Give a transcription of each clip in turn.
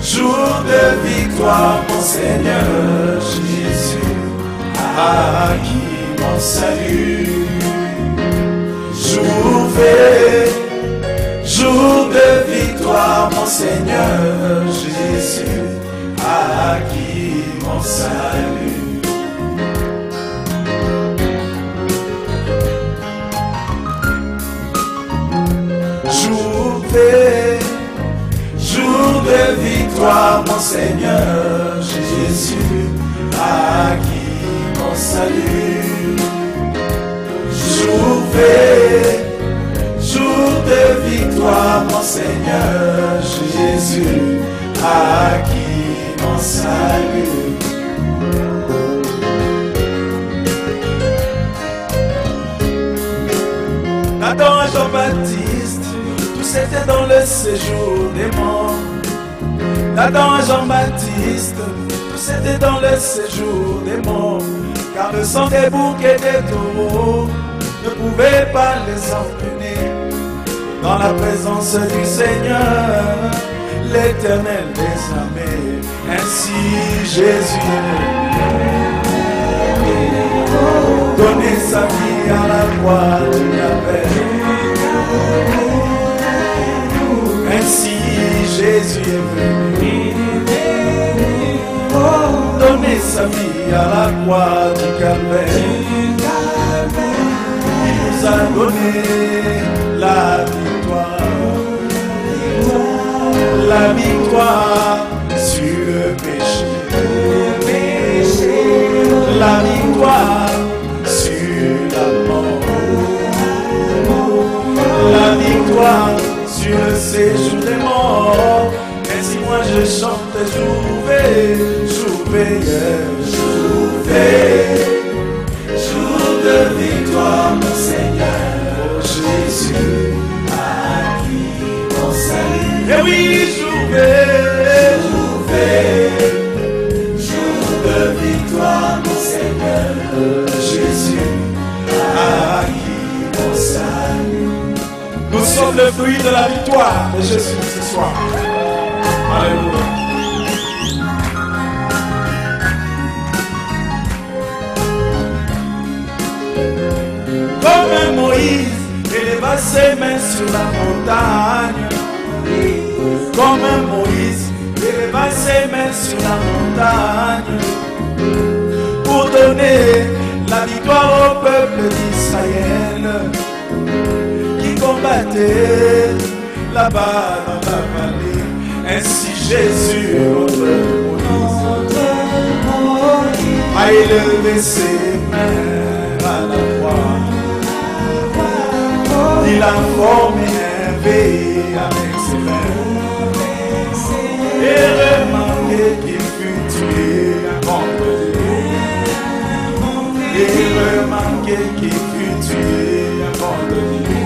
jour de victoire, mon Seigneur Jésus a acquis mon salut. Jour de victoire, mon Seigneur Jésus a acquis mon salut. Jour de victoire, mon Seigneur Jésus a acquis mon salut. Jour de victoire, mon Seigneur Jésus a acquis mon salut. Nathan et Jean-Baptiste, tous étaient dans le séjour des morts. Nathan et Jean-Baptiste, tous étaient dans le séjour des morts. Car le sang des boucs et des taureaux ne pouvait pas les emmener dans la présence du Seigneur, l'Éternel des armées. Ainsi Jésus donner sa vie à la croix du Calvaire. Ainsi Jésus est venu donner sa vie à la croix du Calvaire. Il nous a donné la victoire sur le péché, la victoire sur la mort, la victoire sur le séjour des morts. Ainsi moi je chante et jour de victoire, mon Seigneur Jésus a acquis mon salut. Et oui, jour de victoire, mon Seigneur Jésus a acquis mon salut. Nous sommes le fruit de la victoire de Jésus ce soir. Alléluia. Comme Moïse éleva ses mains sur la montagne. Comme Moïse éleva ses mains sur la montagne pour donner la victoire au peuple d'Israël qui combattait là-bas dans la vallée. Ainsi Jésus, notre Moïse, a élevé ses mains à la croix. Il a formé un V avec ses mains. Et remarquez qu'il fut tué un vendredi. Et remarquez qu'il fut tué un vendredi.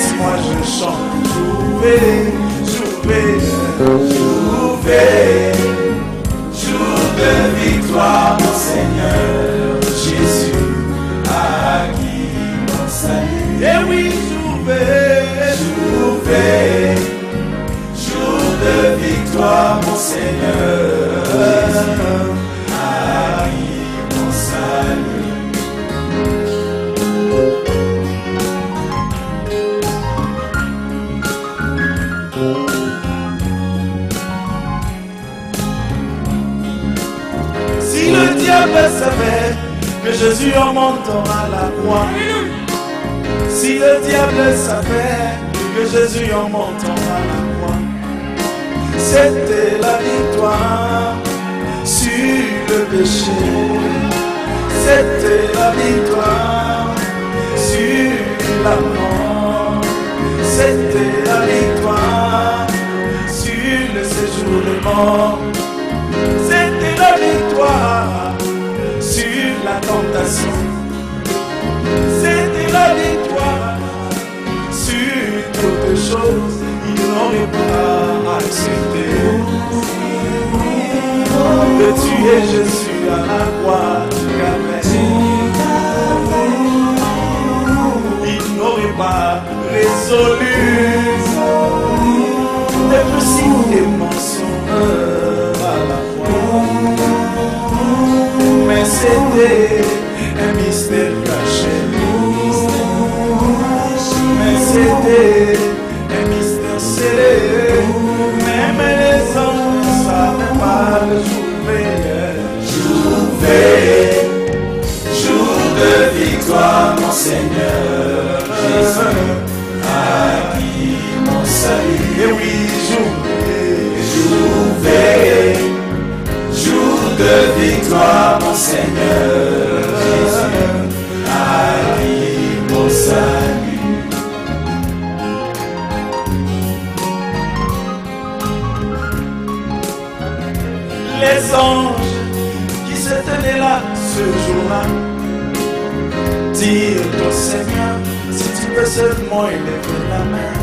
Si moi je chante, jour de victoire, mon Seigneur Jésus a acquis mon salut. Et oui, jour de victoire, mon Seigneur a acquis mon salut. Si le diable savait que Jésus en montant à la croix, si le diable savait que Jésus en montant à la croix, c'était la victoire sur le péché, c'était la victoire sur la mort, c'était la victoire sur le séjour des morts, c'était la victoire sur la tentation. C'était la victoire sur toutes choses. Il n'aurait pas accepté de tuer Jésus à la croix du Calvaire. Il n'aurait pas résolu de être signe et mensonge à la fois. Mais c'était un mystère caché. Mais c'était un mystère scellé. Même les anges ne savaient pas le jour veillé. Jour veillé, jour de victoire, mon Seigneur Jésus, acquis mon salut. Et oui, jour veillé, jour de victoire, mon Seigneur Jésus, acquis mon salut. Les anges qui se tenaient là ce jour-là dirent au Seigneur, si tu peux seulement élever la main,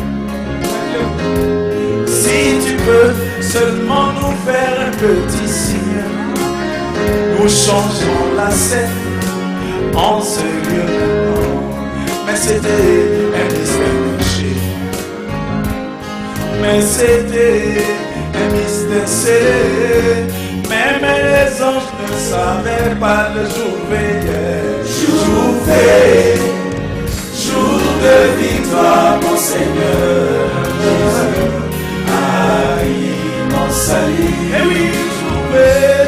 si tu peux seulement nous faire un petit signe, nous changerons la scène en ce lieu maintenant. Mais c'était un mystère caché, mais c'était un mystère scellé. Même les anges ne savaient pas le jour veillé. Jour veillé, jour de victoire, mon Seigneur Jésus, acquis mon salut. Et oui, jour veillé,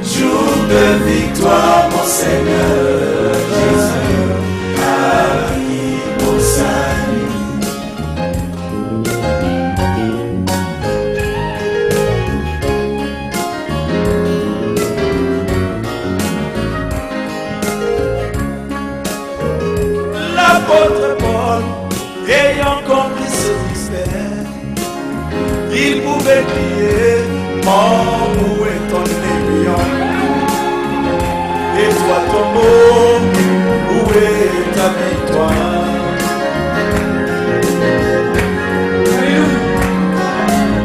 jour de victoire, mon Seigneur Jésus, acquis mon salut. L'apôtre Paul, ayant compris ce mystère, il pouvait crier, mort, où est ton aiguillon? Et toi, tombeau, où est ta victoire?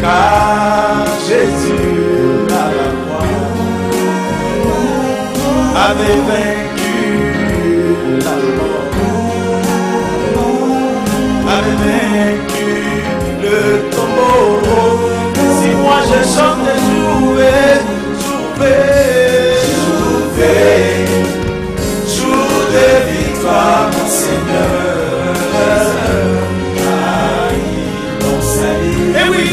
Car Jésus à la croix avait vaincu la mort, avait vaincu le tombeau. Si moi je chante des jour de victoire, mon Seigneur, acquis mon salut. Et oui,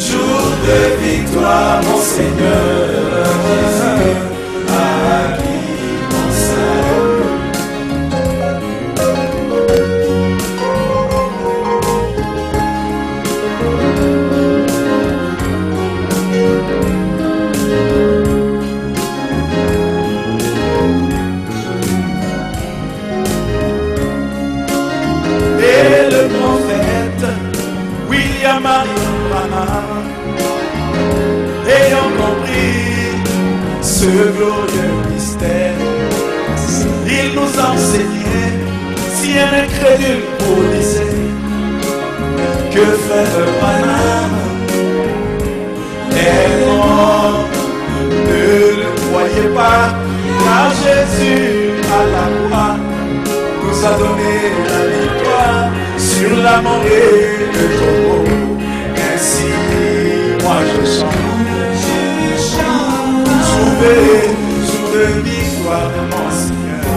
jour de victoire, mon Seigneur, acquis mon salut. Et le prophète William Marion Branham, ayant compris ce glorieux mystère, il nous enseignait, si un incrédule vous disait que frère Branham est mort, ne le croyez pas, car Jésus à la croix nous a donné la victoire sur la mort et le tombeau. Ainsi, moi je chante, jour de victoire de mon Seigneur.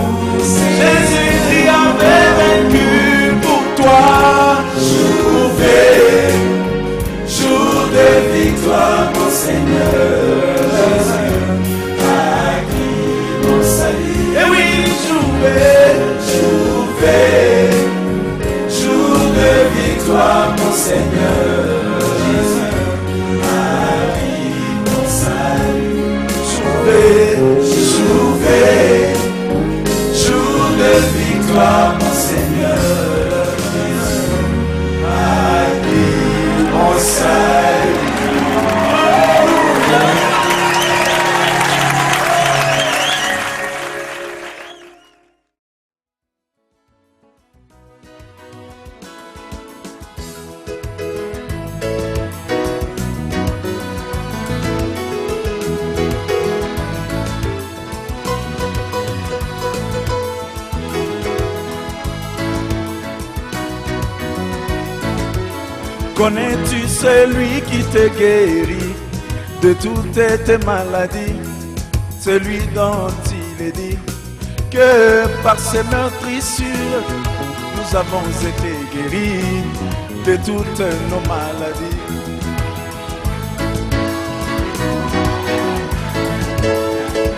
Jésus-Christ avait vaincu pour toi. Jour de victoire, mon Seigneur, acquis mon salut. Et oui, jour de victoire, mon Seigneur, acquis mon salut. Jour de victoire, mon Seigneur, acquis mon salut. Connais-tu celui qui te guérit de toutes tes maladies? Celui dont il est dit que par ses meurtrissures nous avons été guéris de toutes nos maladies.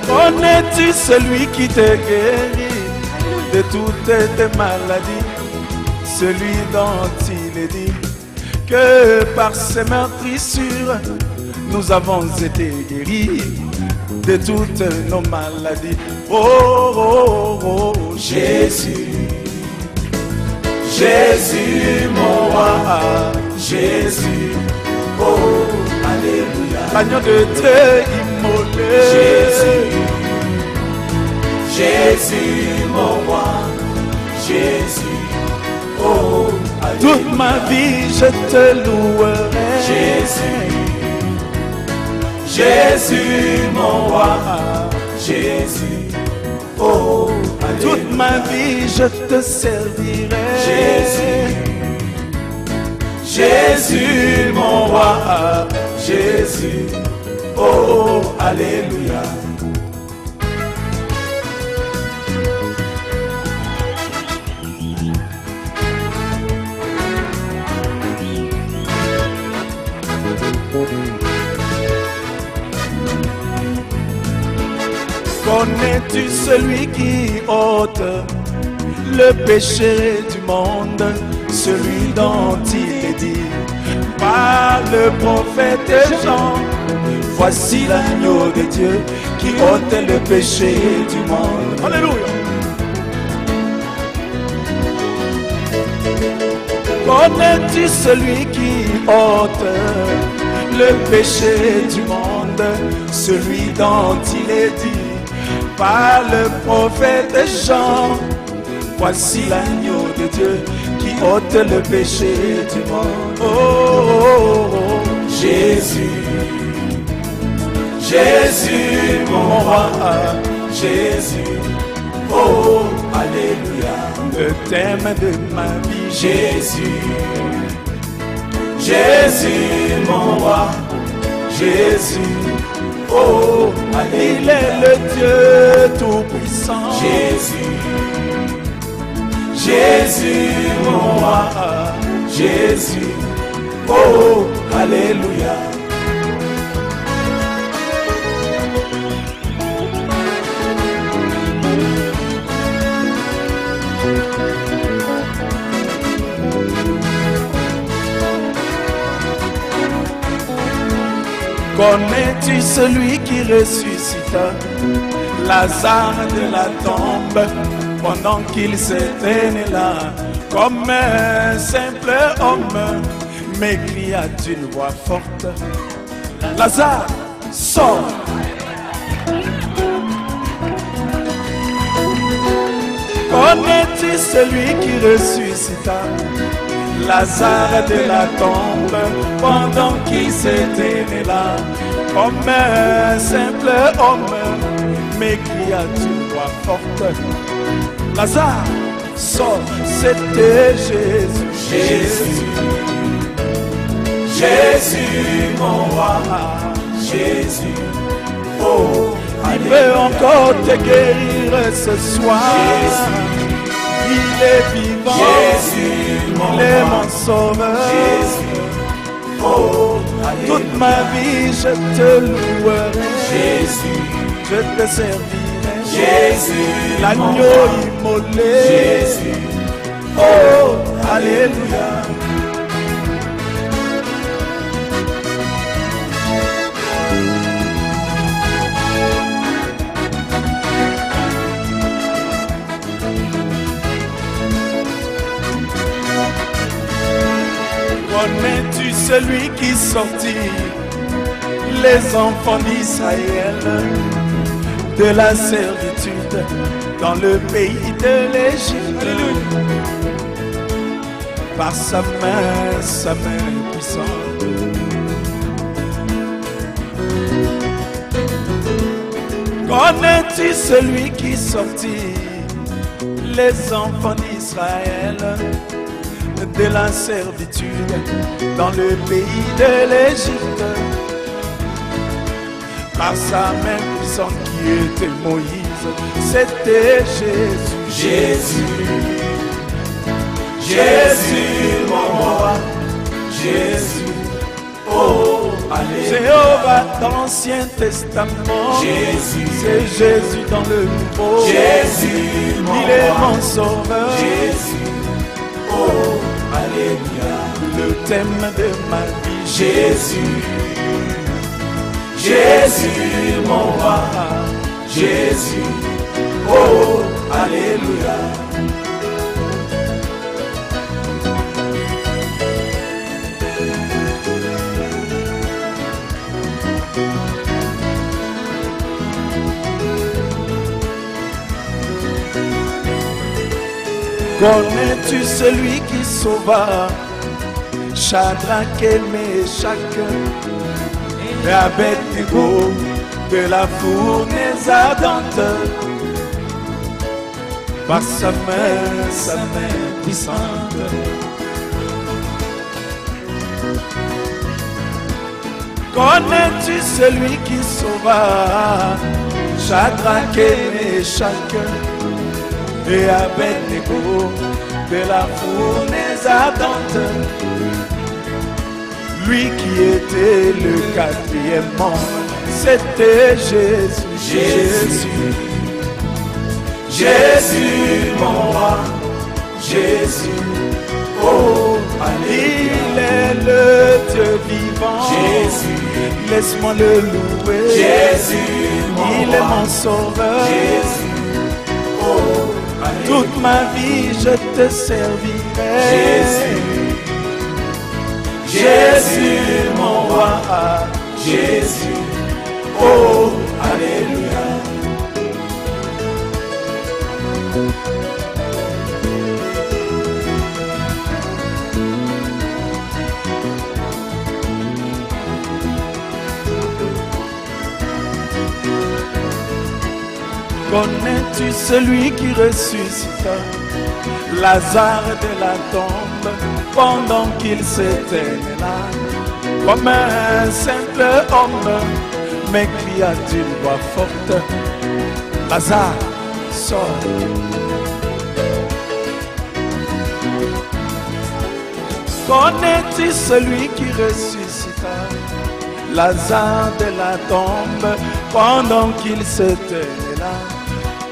Connais-tu celui qui te guérit de toutes tes maladies? Celui dont il est dit que par ses meurtrissures nous avons été guéris de toutes nos maladies. Oh, oh, oh, Jésus, Jésus mon roi, Jésus, oh, alléluia. L'agneau de Dieu immolé. Jésus, Jésus mon roi, Jésus, oh, alléluia. Toute ma vie je te louerai. Jésus, Jésus mon roi, Jésus, oh, alléluia. Toute ma vie je te servirai. Jésus, Jésus mon roi, Jésus, oh, alléluia. Connais-tu celui qui ôte le péché du monde, celui dont il est dit par le prophète Jean? Voici l'agneau de Dieu qui ôte le péché du monde. Alléluia. Connais-tu celui qui ôte le péché du monde, celui dont il est dit par le prophète Jean? Voici l'agneau de Dieu qui ôte le péché du monde. Oh, oh, oh, Jésus, Jésus mon roi, Jésus, oh, alléluia. Le thème de ma vie, Jésus, Jésus mon roi, Jésus, oh, alléluia. Il est le Dieu tout-puissant. Jésus, Jésus mon roi, Jésus, oh, alléluia. Connais-tu celui qui ressuscita Lazare de la tombe pendant qu'il s'était né là? Comme un simple homme, m'écria d'une voix forte: Lazare, sors! Connais-tu celui qui ressuscita Lazare de la tombe pendant qu'il s'était né là? Comme un simple homme, m'écria d'une voix forte: Lazare, sors! C'était Jésus. Jésus, Jésus mon roi, Jésus, oh, il veut encore te guérir ce soir. Jésus, il est vivant. Jésus, il est mon sauveur. Jésus, oh, toute ma vie je te louerai. Jésus, je te servirai. Jésus, l'agneau immolé. Jésus, oh, alléluia. Connais-tu celui qui sortit les enfants d'Israël de la servitude dans le pays de l'Égypte? Par sa main puissante. Connais-tu celui qui sortit les enfants d'Israël de la servitude dans le pays de l'Égypte. Par sa main puissante qui était Moïse, c'était Jésus. Jésus, Jésus, mon roi, Jésus, oh, allez. Jéhovah dans l'Ancien Testament, Jésus, c'est Jésus dans le Nouveau. Jésus, mon il est roi, mon sauveur. Jésus, oh, alléluia. Le thème de ma vie, Jésus, Jésus, mon roi, Jésus, oh, alléluia. Connais-tu celui qui sauva Shadrach et Meshach et Abednego de la fournaise ardente? Par sa main puissante. Connais-tu celui qui sauva Shadrach et Meshach et Abednego de la fournaise ardente? Lui qui était le quatrième membre, c'était Jésus. Jésus, Jésus, mon roi, Jésus, oh, alléluia. Il est le Dieu vivant. Jésus, laisse-moi le louer. Jésus, mon il roi, est mon sauveur. Jésus, oh, alléluia. Toute ma vie je te servirai. Jésus, Jésus, mon roi, Jésus, oh, alléluia. Connais-tu celui qui ressuscita Lazare de la tombe pendant qu'il s'était là? Comme un simple homme, mais cria d'une voix forte, Lazare, sors. Connais-tu celui qui ressuscita Lazare de la tombe pendant qu'il s'était là?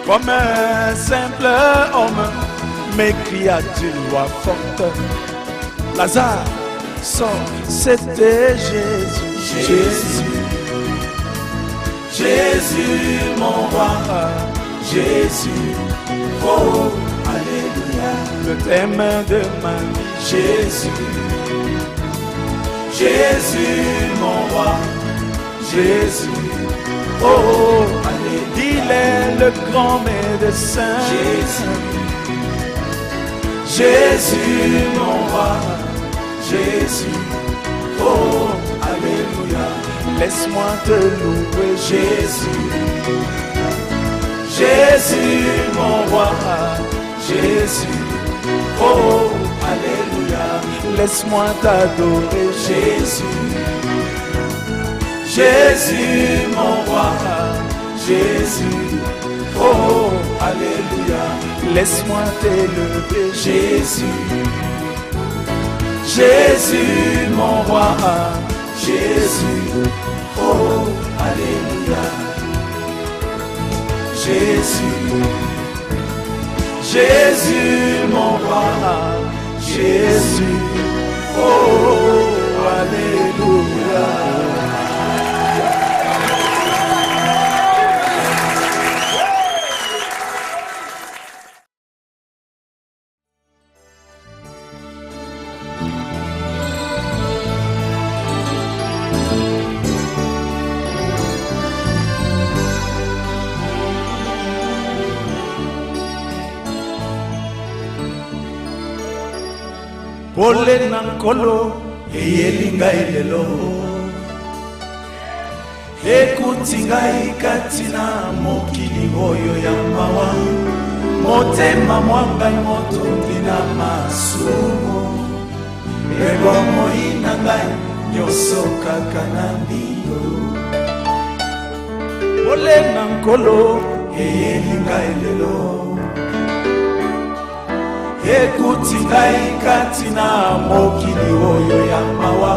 Comme un simple homme, mais cria d'une voix forte, Lazare, sors. C'était Jésus. Jésus, Jésus, mon roi, Jésus, oh, alléluia. Le thème de ma vie, Jésus, Jésus, mon roi, Jésus, oh, alléluia. Il est le grand médecin. Jésus, Jésus, mon roi, Jésus, oh, alléluia. Laisse-moi te louer, Jésus, Jésus, mon roi, Jésus, oh, alléluia. Laisse-moi t'adorer, Jésus, Jésus, mon roi, Jésus, oh, alléluia. Laisse-moi t'élever, Jésus, Jésus, mon roi, Jésus, oh, alléluia. Jésus, Jésus, mon roi, Jésus, oh, alléluia. Pole na nkolo eyeli ngai lelo ekuti ngai kati na mokili oyo ya mawa motema mwa ngai motondi na masumu ebomoi na ngai nyonso kaka na mbindo pole na nkolo eyeli ngai lelo ekuti ngai kati na mokili oyo ya mawa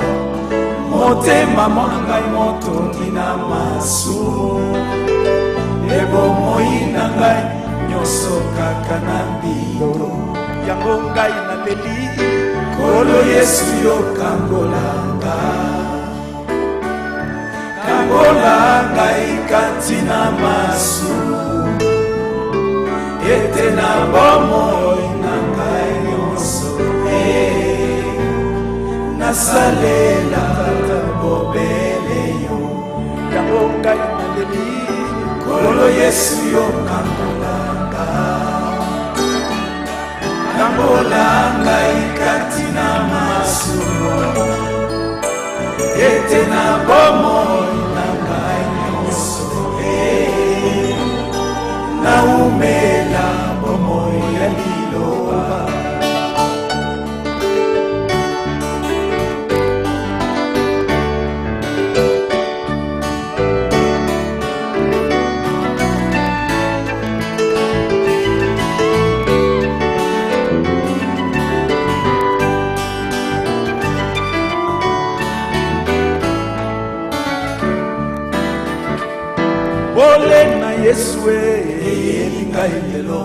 motema mwa ngai motondi na masumu ebomoi na ngai nyonso kaka na mbindo yango ngai naleli Nkolo Yesu yo kangolanga kangolanga ikati na masumu ete na bomoi na ngai nyonso nasalela bobele yo yango ngai naleli Nkolo Yesu yo kangolanga kangolanga ikati na masumu ete na bomoi na ngai nyonso naumela bomoi ya liloba pole na Yesu eyeli ngai lelo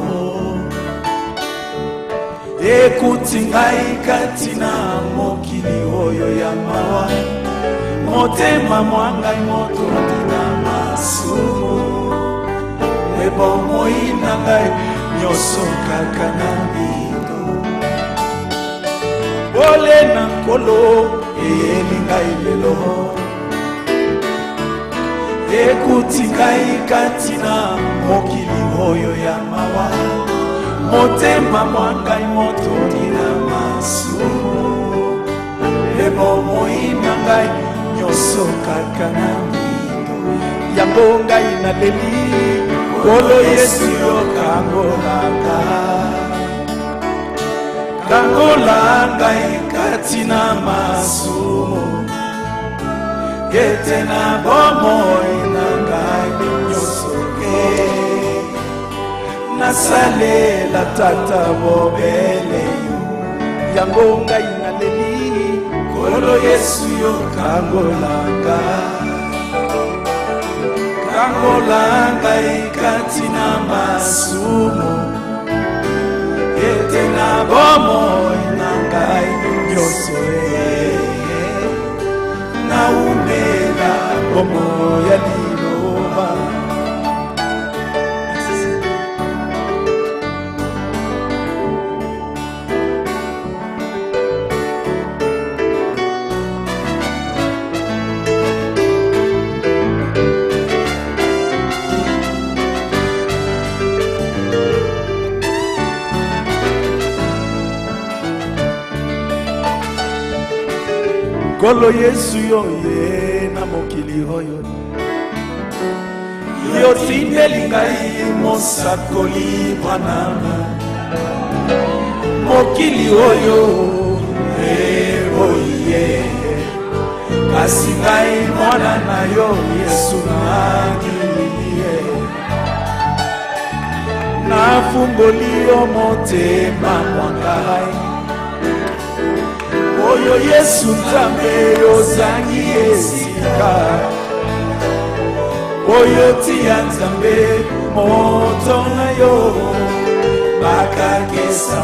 ekuti ngai kati na mokili oyo ya mawa motema mwa ngai motondi na masumu ebomoi na ngai nyonso kaka na mbindo pole na nkolo eyeli ngai lelo ekuti ngai kati na mokili oyo ya mawa motema mwa ngai motondi na masumu ebomoi na ngai nyonso kaka na mbindo yango ngai naleli Nkolo Yesu yo kangolanga kangolanga ikati na masumu ete na bomoi na ngai nyonso nasalela tata bobele yo yango ngai naleli Nkolo Yesu yo kangolanga kangolanga ikati na masumu ete na bomoi na ngai nyonso naumela bomoi ya liloba Nkolo Yesu yo ye na mokili oyo yotindeli ngai mosakoli mwananga mokili oyo oye kasi ngai mwana na yo Yesu nangilie nafungoli yo motema mwa ngai oyo Yesu Nzambe ozangi esika oyo tia Nzambe moto na yo bakakesa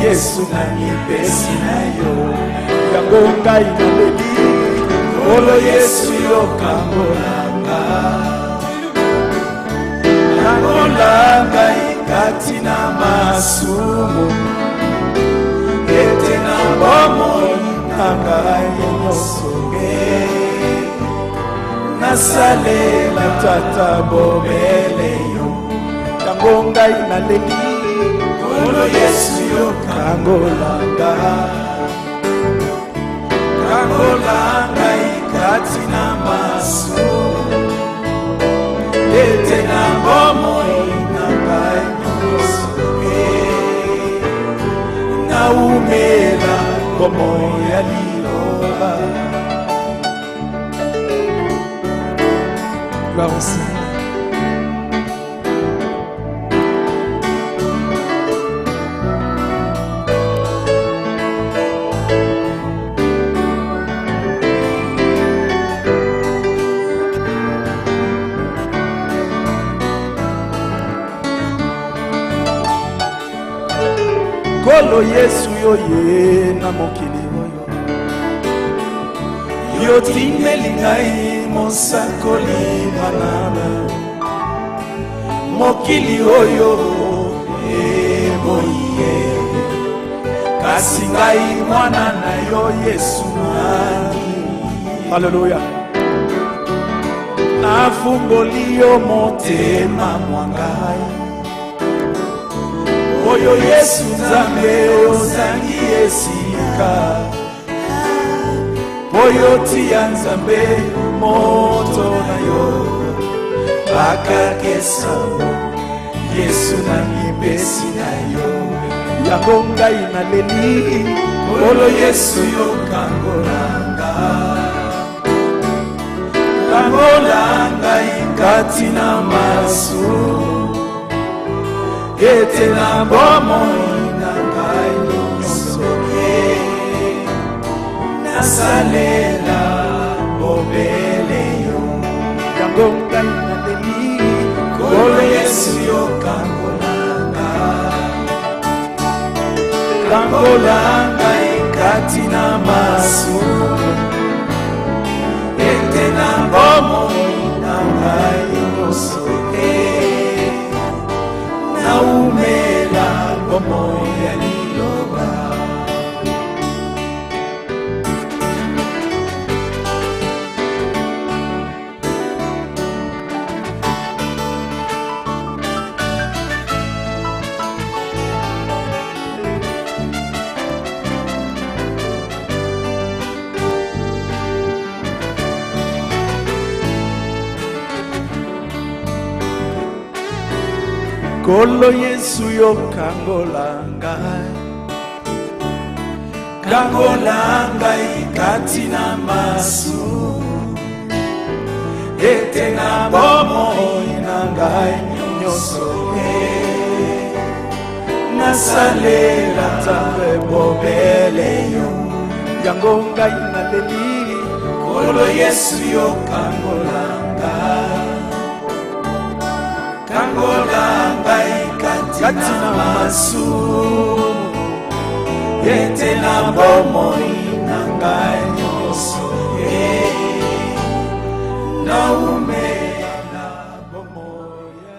Yesu nangipesi na yo yango ngai naleli Nkolo Yesu yo kangolanga kangolanga ikati na masumu ete na bomoi na ngai nyonso nasalela tata bobele yo yango ngai naleli Nkolo Yesu yo kangolanga kangolanga ikati na masumu ete na bomoi na ngai nyonso naumela Como ya liloba. Gloire au Seigneur. Kolo Yesu yo ye na mokili oyo yo timeli ngai mosakoli manana mokili oyo eboye kasi ngai mwana na yo Yesu nani. Alléluia. Nafumboli yo motema mwangai oyo Yesu Nzambe ozangi esika oyo tia Nzambe moto na yo bakakesa Yesu nangi pesi na yo yango ngai naleli olo Yesu yo kangolanga kangolanga ikati na masu ete na bomoi na ngai nyonso nasalela bobele yo yango ngai naleli kolo Yesu yo kangolanga kangolanga ikati na masu ete na bomoi na ngai nyonso naumela bomoi ya liloba. Kolo Yesu yo kangolanga kangolanga ikati na masu ete na bomoi na ngai nyonso nasalela Nzambe bobele yo yango ngai naleli kolo Yesu yo kangolanga kangolanga ikati na masu ete na bomoi na ngai nyonso naumela bomoi.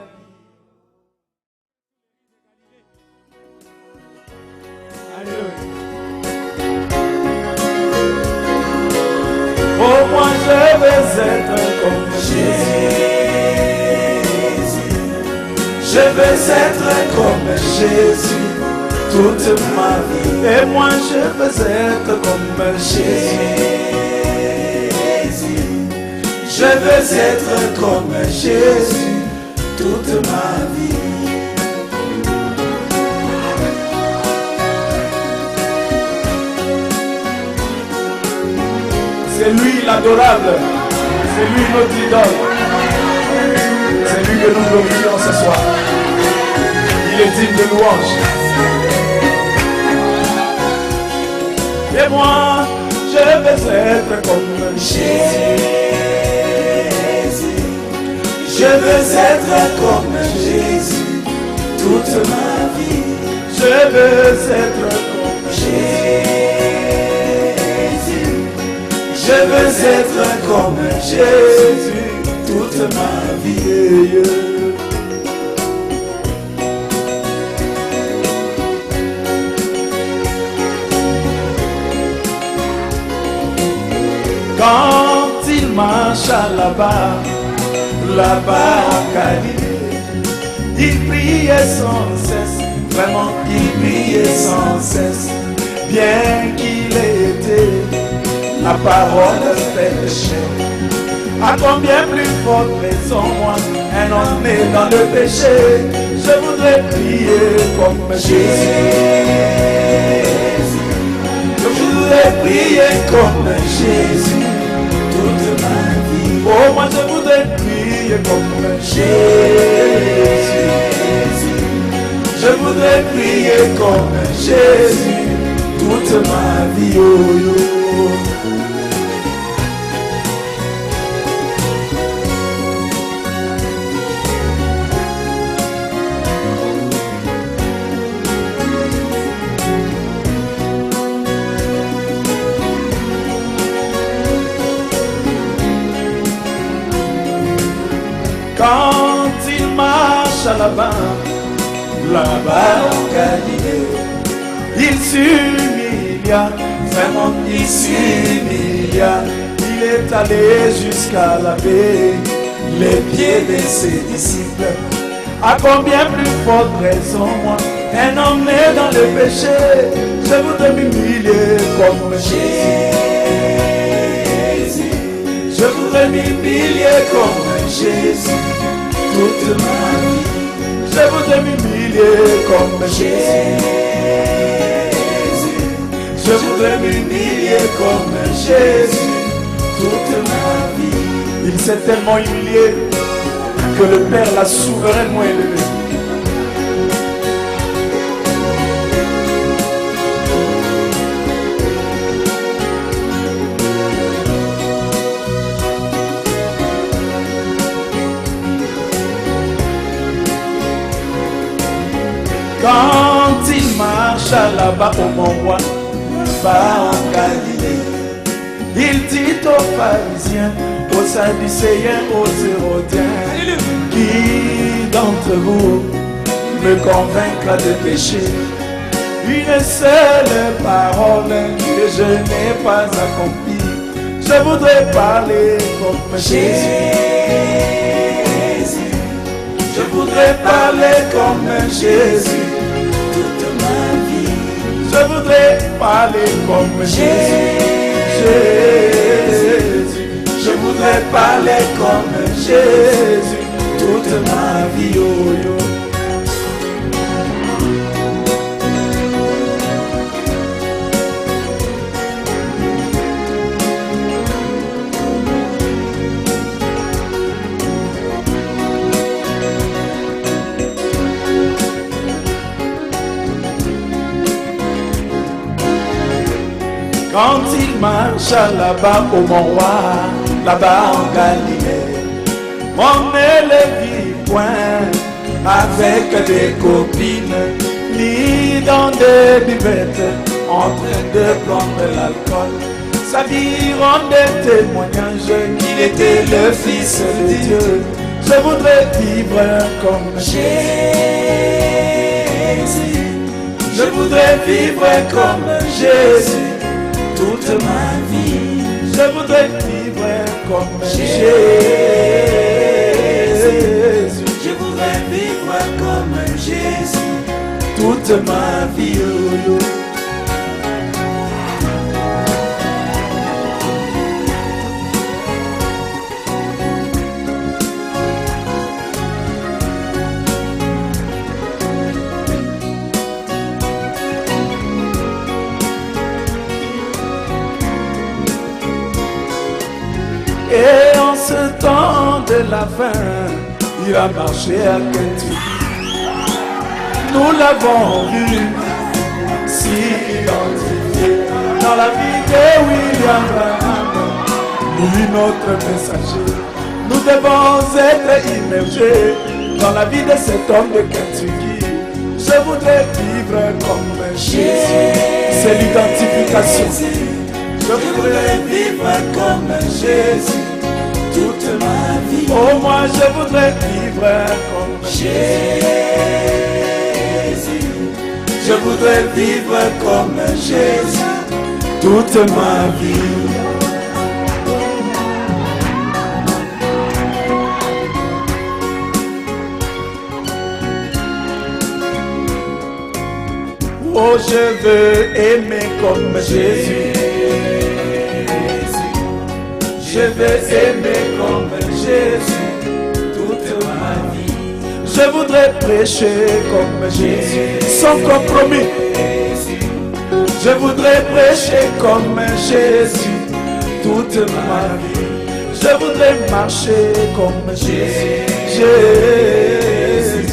Oh moi je vais être comme Jésus, je vais être comme Jésus toute ma vie. Et moi je veux être comme Jésus, je veux être comme Jésus toute ma vie. c'est lui l'adorable, c'est lui notre idole, c'est lui que nous glorifions ce soir. Il est digne de louange. Et moi, je veux être comme Jésus. Je veux être comme Jésus toute ma vie. Je veux être comme Jésus. Je veux être comme Jésus toute ma vie. Quand il marche là-bas à Galilée, il priait sans cesse, vraiment il priait sans cesse, bien qu'il ait été la parole péché. À combien plus forte raison moi, un homme est dans le péché, je voudrais prier comme Jésus. Je voudrais prier comme Jésus toute ma vie. Oh, moi je voudrais prier comme Jésus. Je voudrais prier comme Jésus toute ma vie. Oh, oh. Quand il marche à là-bas en Galilée, il s'humilia, vraiment il s'humilia. Il est allé jusqu'à laver les pieds de ses disciples. À combien plus forte raison, moi, un homme né dans le péché, je voudrais m'humilier comme Jésus. Je voudrais m'humilier comme Jésus toute ma vie. Je voudrais m'humilier comme Jésus. Je voudrais m'humilier comme Jésus toute ma vie. Il s'est tellement humilié que le Père l'a souverainement élevé. Quand il marche là-bas au mont Roi, là-bas en Galilée, il dit aux pharisiens, aux sadducéens, aux hérodiens, qui d'entre vous me convaincra de pécher? Une seule parole que je n'ai pas accomplie. Je voudrais parler comme Jésus. Je voudrais parler comme Jésus toute ma vie. Je voudrais parler comme Jésus. Je voudrais parler comme Jésus toute ma vie. Oh, yo. Quand il marche là-bas au mont Roi, là-bas en Galilée, on ne le vit point avec des copines, ni dans des buvettes, en train de prendre l'alcool. Sa vie rendait témoignage qu'il était le Fils de Dieu. Je voudrais vivre comme Jésus. Je voudrais vivre comme Jésus toute ma vie. Je voudrais vivre comme Jésus. Je voudrais vivre comme Jésus toute ma vie. Oh, oh. Et en ce temps de la fin, il a marché à Kentucky. Nous l'avons vu, si identifié dans la vie de William Branham, lui notre messager. Nous devons être immergés dans la vie de cet homme de Kentucky. Je voudrais vivre comme Jésus, c'est l'identification. Je voudrais vivre comme Jésus toute ma vie. Oh, moi je voudrais vivre comme Jésus. Je voudrais vivre comme Jésus toute ma vie. Oh, je veux aimer comme Jésus. Je veux aimer comme Jésus toute ma vie. Je voudrais prêcher comme Jésus, sans compromis. Je voudrais prêcher comme Jésus toute ma vie. Je voudrais marcher comme Jésus. Jésus.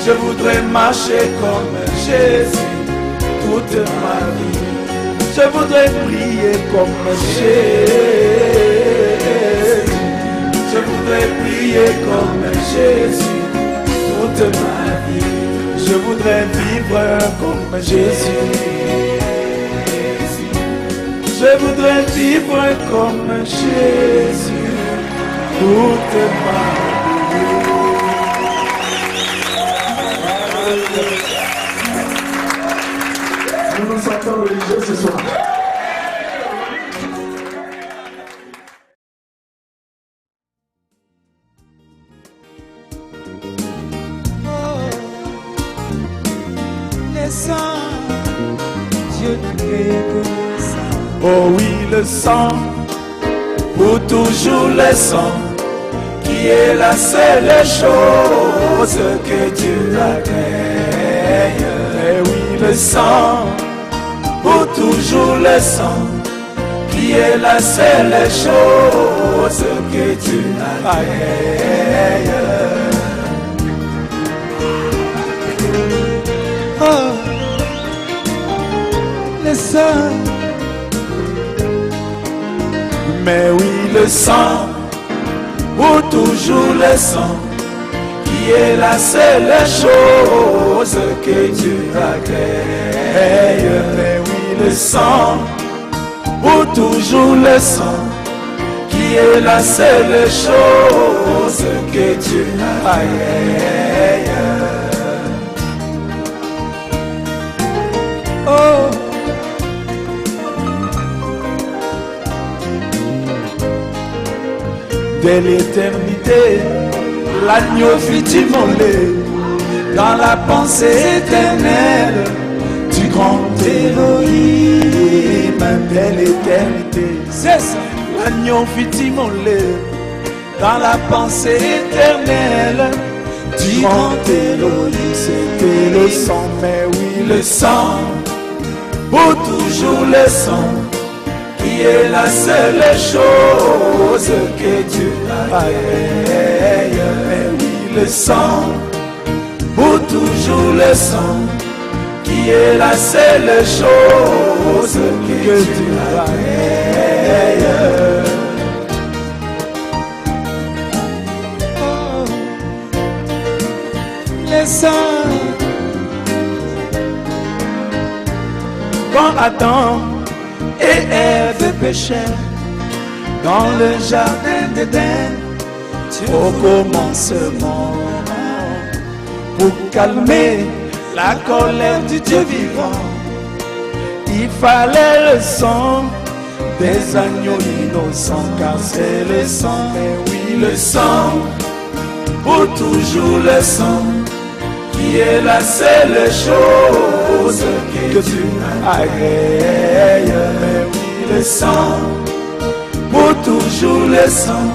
Je voudrais marcher comme Jésus toute ma vie. Je voudrais prier comme Jésus. Je voudrais prier comme Jésus toute ma vie. Je voudrais vivre comme Jésus. Je voudrais vivre comme Jésus toute ma vie. Nous nous sentons religieux ce soir. Oh oui, le sang, pour toujours le sang, qui est la seule chose que Dieu agrée. Eh oui, le sang, pour toujours le sang, qui est la seule chose que Dieu agrée. Oh, le sang. Mais oui, le sang, pour toujours le sang, qui est la seule chose que Dieu agrée. Mais oui, le sang, pour toujours le sang, qui est la seule chose que Dieu agrée. Oh. Dès l'éternité, l'agneau fut immolé dans la pensée éternelle du grand Elohim. Dès l'éternité, c'est ça. L'agneau fut immolé dans la pensée éternelle du grand Elohim. C'était le sang, mais oui, le sang, pour toujours le sang, qui est la seule chose que Dieu agrée. Mais oui, le sang, pour toujours le sang, qui est la seule chose que Dieu agrée. Oh, le sang. Quand Adam et Ève péchèrent dans le jardin d'Éden, au commencement, pour calmer la colère du Dieu vivant, il fallait le sang des agneaux innocents, car c'est le sang, mais oui, le sang, pour toujours le sang, qui est la seule chose que tu agrées. Mais oui, le sang, pour toujours le sang,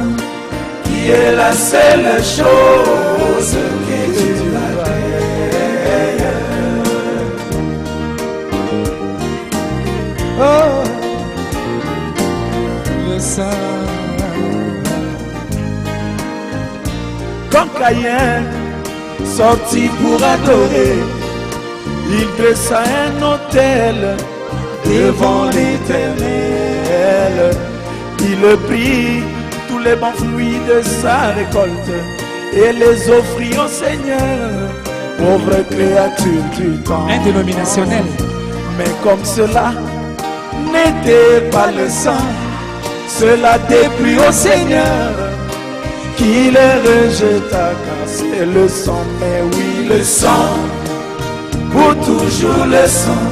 qui est la seule chose que tu agrées. Oh, le sang. Quand Caïn sorti pour adorer, il dressa un autel devant l'Éternel. Il prit tous les bons fruits de sa récolte et les offrit au Seigneur, pauvre créature du temps. Indénominationnel. Mais comme cela n'était pas le sang, cela déplut au Seigneur, qui les rejeta, car c'est le sang, mais oui, le sang, pour toujours le sang,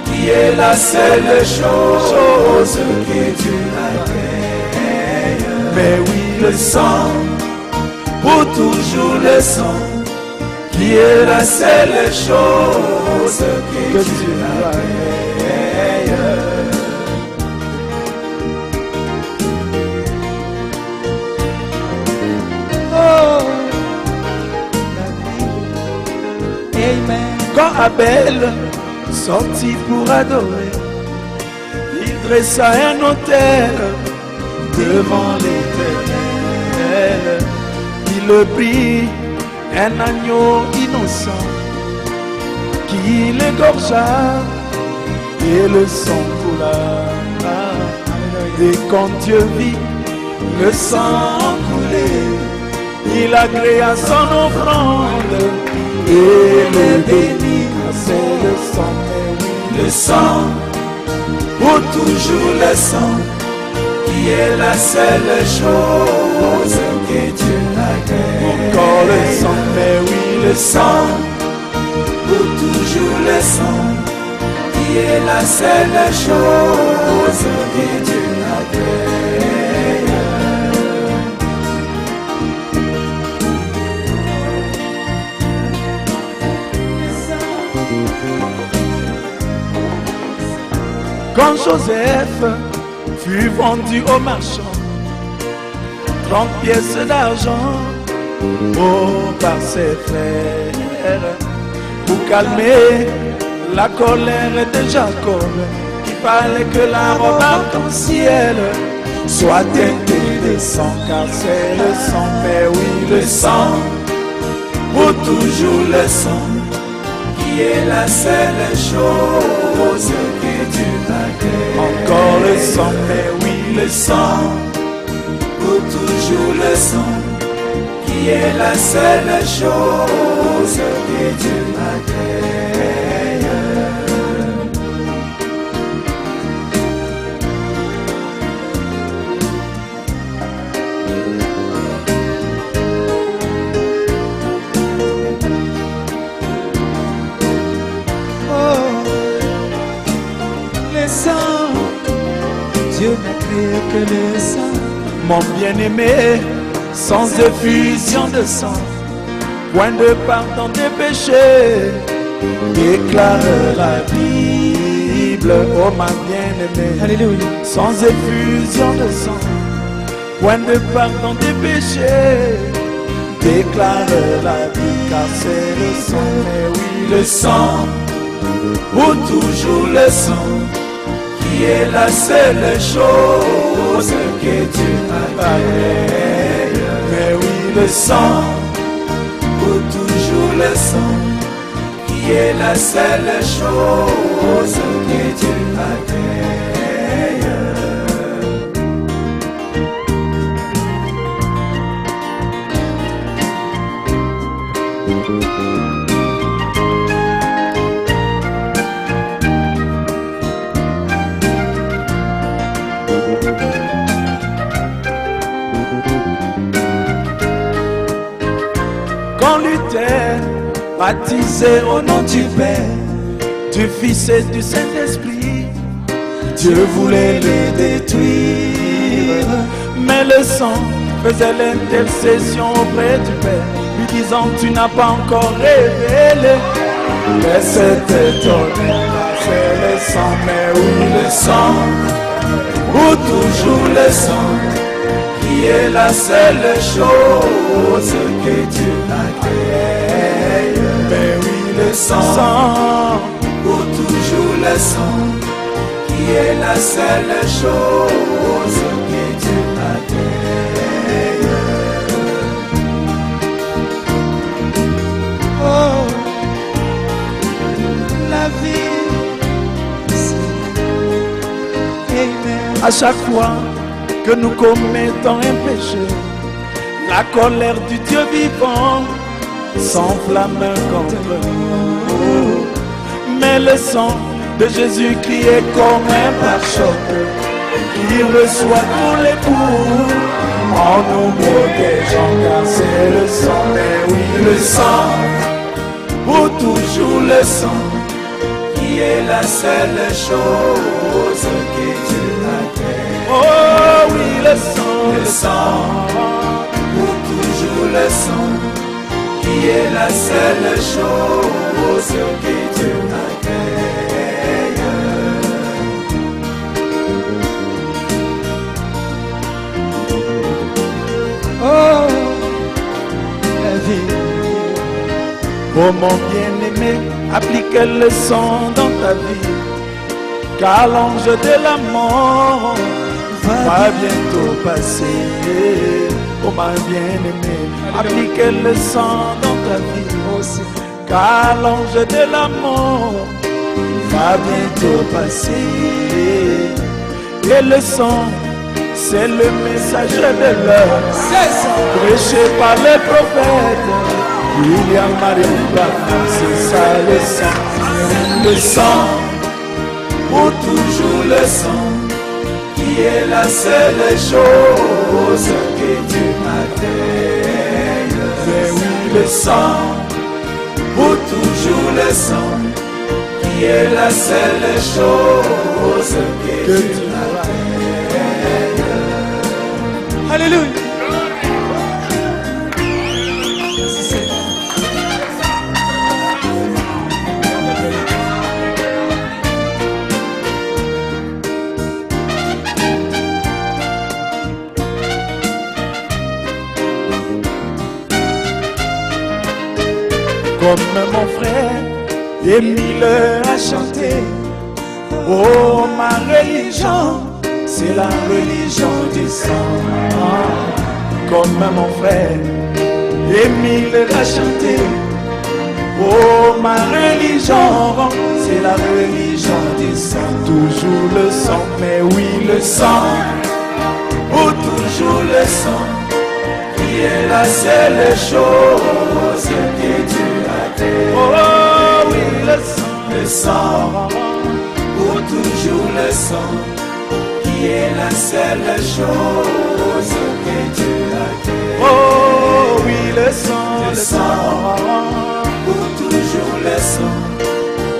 qui est la seule chose que Dieu agrée. Mais oui, le sang, pour toujours le sang, qui est la seule chose que Dieu agrée. Oh, Amen. Quand Abel sorti pour adorer. Il dressa un autel devant l'Éternel. Il prit un agneau innocent qui l'égorgea et le sang coula. Et quand Dieu vit le sang couler, il agréa son offrande et le bénit. C'est le sang, le sang, pour toujours le sang, qui est la seule chose que Dieu agrée. Encore le sang, mais oui, le sang, pour toujours le sang, qui est la seule chose que Dieu agrée. Quand Joseph fut vendu au marchand, 30 pièces d'argent par ses frères, pour calmer la colère de Jacob, il fallait que la robe arc-en-ciel soit teintée de sang, car c'est le sang, mais oui, le sang, pour toujours le sang, qui est la seule chose que Dieu agrée. Encore le sang, mais oui, le sang, pour toujours le sang, qui est la seule chose que Dieu agrée. Dieu n'a créé que le sang, mon bien-aimé, sans effusion de sang, point de pardon des péchés, déclare la Bible, oh ma bien-aimé, alléluia, sans effusion de sang, point de pardon des péchés, déclare la Bible, car c'est le sang, mais oui, le sang, pour toujours le sang, qui est la seule chose que Dieu agrée. Mais oui, le sang, pour toujours le sang, qui est la seule chose que Dieu agrée. Quand Luther, baptisé au nom du Père, du Fils et du Saint-Esprit, Dieu voulait le détruire, mais le sang faisait l'intercession auprès du Père, lui disant tu n'as pas encore révélé, mais c'était étonné, c'est le sang, mais oui le sang, ou toujours le sang, qui est la seule chose que Dieu agrée. Mais oui, le sang, pour toujours le sang, qui est la seule chose que Dieu agrée. Oh, la vie, Amen. À chaque fois que nous commettons un péché, la colère du Dieu vivant s'enflamme contre nous. Mais le sang de Jésus-Christ est comme un pare-choc qui reçoit tous les coups en nous protégeant, car c'est le sang, mais oui, le sang, pour toujours le sang, qui est la seule chose que Dieu agrée. Oh oui, le sang, pour toujours le sang, qui est la seule chose que Dieu agrée. Oh, la vie, Oh mon bien-aimé, applique le sang dans ta vie, car l'ange de la mort va bientôt passer. Oh ma bien-aimé, applique le sang dans ta vie, car l'ange de la mort va bientôt passer. Et le sang, c'est le message de l'heure, prêché par les prophètes. William Mariamba, c'est ça le sang. Le sang, pour toujours le sang, qui est la seule chose que tu m'atteigne. Mais oui, le sang, pour toujours le sang, qui est la seule chose que tu m'atteigne. Alléluia. Comme mon frère Émile a chanté, oh ma religion, c'est la religion du sang. Comme mon frère Émile a chanté, oh ma religion, c'est la religion du sang. Toujours le sang, mais oui le sang, oh toujours le sang, qui est la seule chose que tu as fait. Oh oui le sang, oh toujours le sang, qui est la seule chose que tu as fait. Oh oui le sang, oh toujours le sang,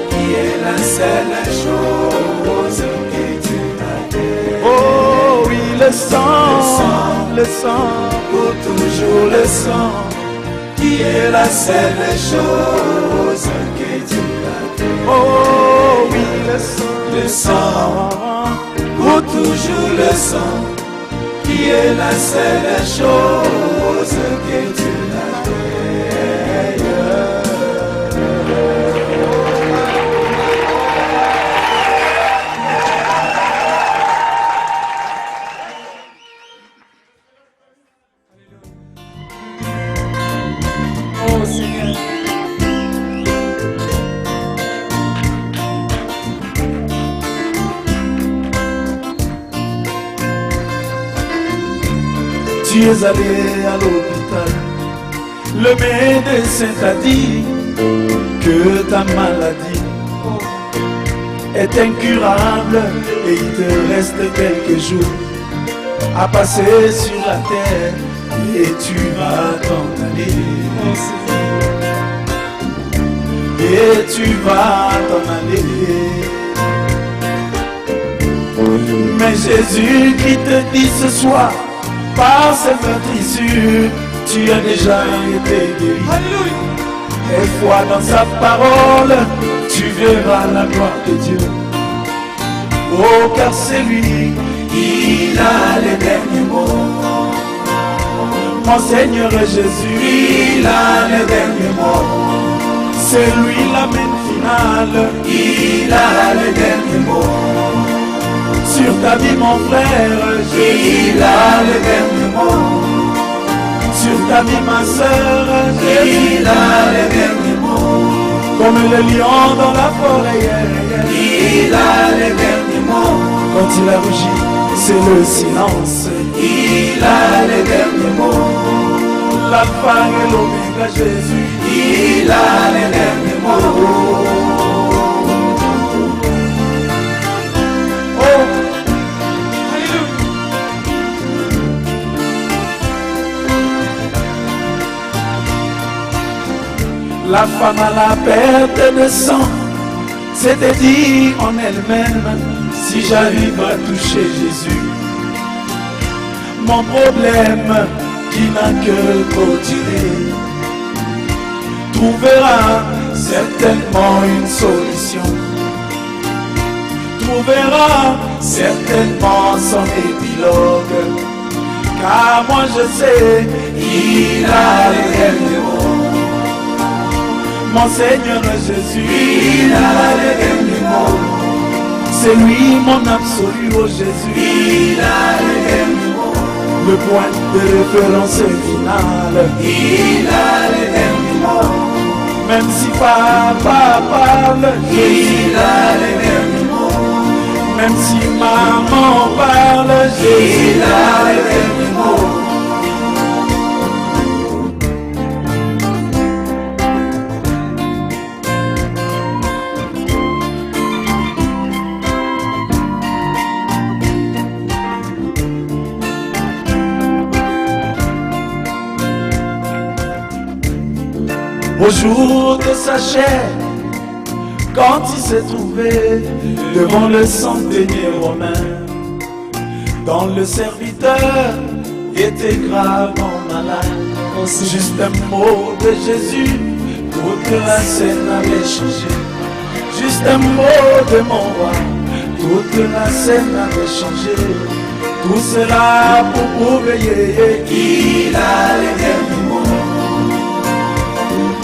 qui est la seule chose que tu as fait. Oh oui le sang, pour toujours le sang, qui est la seule chose que tu as fait. Oh oui le sang, pour toujours le sang, qui est la seule chose que tu as fait. Tu es allé à l'hôpital, le médecin t'a dit que ta maladie est incurable et il te reste quelques jours à passer sur la terre et tu vas t'en aller. Et tu vas t'en aller. Mais Jésus qui te dit ce soir, par ces meurtrissures, tu as déjà été guéri. Alléluia. Et foi dans sa parole, tu verras la gloire de Dieu. Oh, car c'est lui, il a les derniers mots. Mon Seigneur Jésus, il a les derniers mots. C'est lui la main finale, il a les derniers mots. Sur ta vie mon frère, il a les derniers mots. Sur ta vie ma soeur, il a les derniers mots. Comme le lion dans la forêt, il a les derniers mots. Quand il a rugi, c'est le silence, il a les derniers mots. L'alpha et l'oméga Jésus, il a les derniers mots. La femme à la perte de sang s'était dit en elle-même, si j'arrive à toucher Jésus, mon problème qui n'a que trop duré trouvera certainement une solution, trouvera certainement son épilogue, car moi je sais, il a les derniers mots. Mon Seigneur Jésus, il a les derniers mots. C'est lui mon absolu, oh Jésus, il a les derniers mots. Le point de référence final, il a les derniers mots. Même si papa parle, il a les derniers mots. Même si maman parle, il a les derniers mots. Au jour de sa chair, quand il s'est trouvé devant le centenier romain, dont le serviteur était gravement malade, juste un mot de Jésus, toute la scène avait changé. Juste un mot de mon roi, toute la scène avait changé. Tout cela pour prouver qu'il a les derniers mots.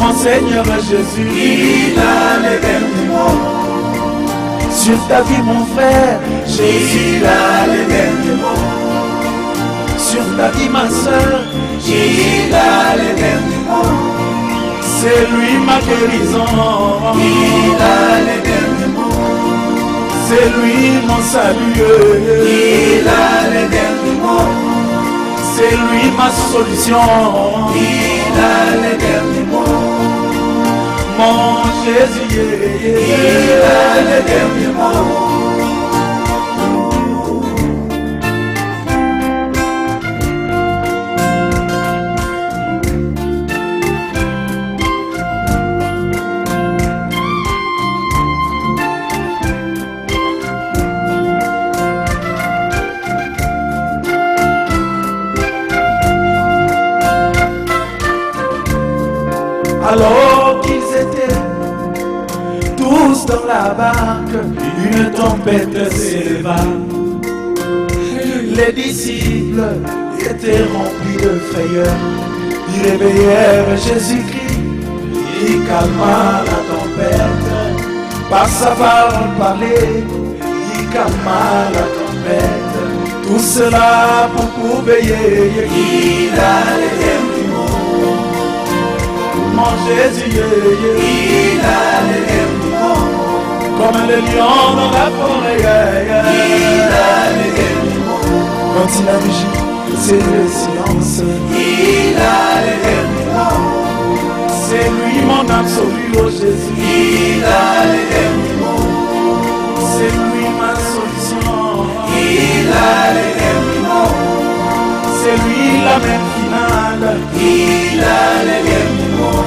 Mon Seigneur Jésus, il a les derniers mots. Sur ta vie mon frère, Jésus a les derniers mots. Sur ta vie ma soeur, Jésus a les derniers mots. C'est lui ma guérison, il a les derniers mots. C'est lui mon salut, il a les derniers mots. C'est lui ma solution, il a les derniers mots. Mon Jésus, il a les derniers mots. Alors qu'ils étaient tous dans la barque, une tempête s'éleva. Les disciples étaient remplis de frayeur. Ils réveillèrent Jésus-Christ, il calma la tempête. Par sa parole parlée, il calma la tempête. Tout cela pour prouver qu'il a les derniers mots. Mon Jésus, il a les derniers mots. Comme le lion dans la forêt, il a les derniers mots. Quand il a rugi, c'est le silence. Il a les derniers mots. C'est lui mon absolu, oh Jésus. Il a les derniers mots. C'est lui ma solution. Il a les derniers mots. C'est lui la même finale. Il a les derniers mots.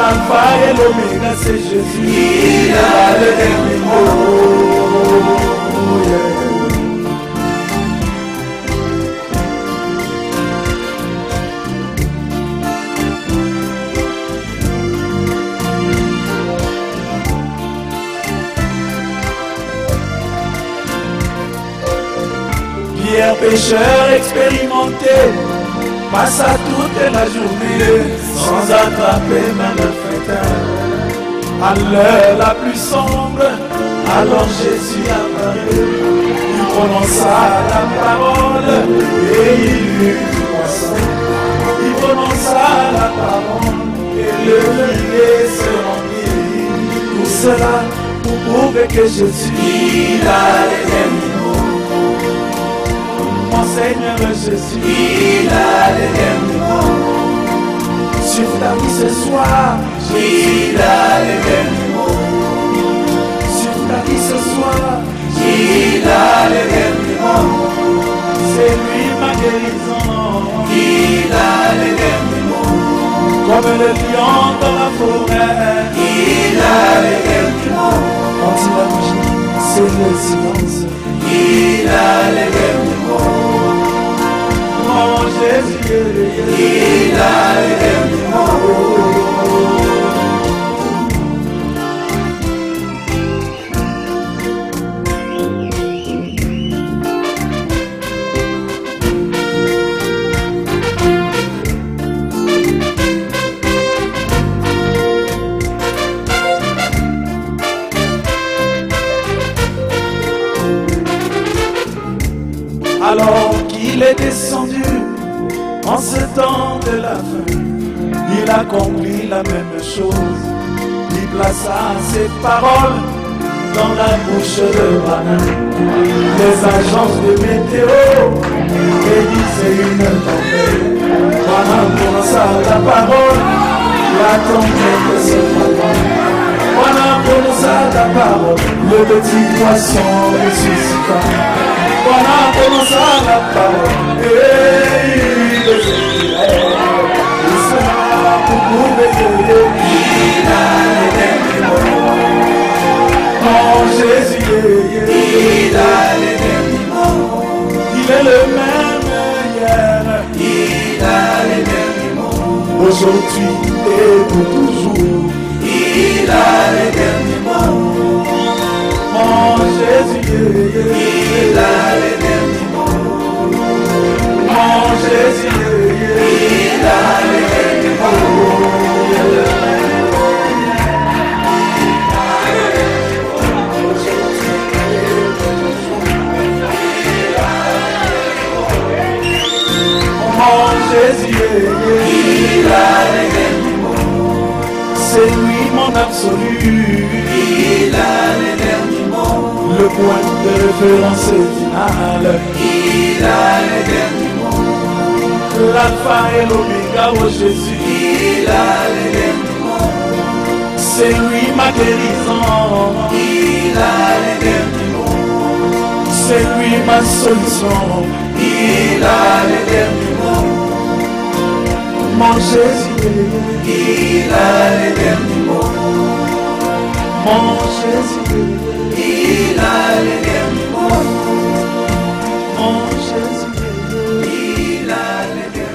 L'alpha et l'oméga, c'est Jésus. Il a les derniers mots. Pierre, pécheur expérimenté, passa toute la journée sans attraper même le frétin. À l'heure la plus sombre, alors Jésus apparut. Il prononça la parole et il eut du poisson. Il prononça la parole et le filet se remplit. Tout cela pour prouver que Jésus, il a les derniers mots. Mon Seigneur Jésus, il a les derniers mots. Sur ta vie ce soir, Jésus, il a les derniers mots. Sur ta vie ce soir, Jésus, il a les derniers mots. C'est lui ma guérison, il a les derniers mots. Comme le lion dans la forêt, il a les derniers mots. Quand il a rugi, c'est le silence. Il a les derniers mots. Mon Jésus, il a les derniers mots. En ce temps de la fin, il accomplit la même chose. Il plaça ses paroles dans la bouche de Bana. Les agences de météo prédisaient une tempête. Bana prononça la parole, la tempête se frappa. Bana prononça la parole, le petit poisson ressuscita. Bana prononça la parole, et il expirait. Il sera pour veiller. Il a les derniers mots. Oh Jésus, il a les derniers mots. Il est le même hier. Il a les derniers mots. Aujourd'hui et pour toujours. Il a les derniers mots. Oh Jésus, il a les derniers mots. Oh Jésus, il a les derniers mots. Oh Jésus, il a les derniers mots. C'est lui mon absolu. Il a les derniers mots. Le point de référence final. Il a les derniers mots. L'alpha et l'oméga, oh Jésus. Il a les derniers mots. C'est lui ma guérison. Il a les derniers mots. C'est lui ma solution. Il a les derniers mots. Mon Jésus, il a les derniers mots. Mon Jésus, il a les derniers mots. Mon Jésus, il a les derniers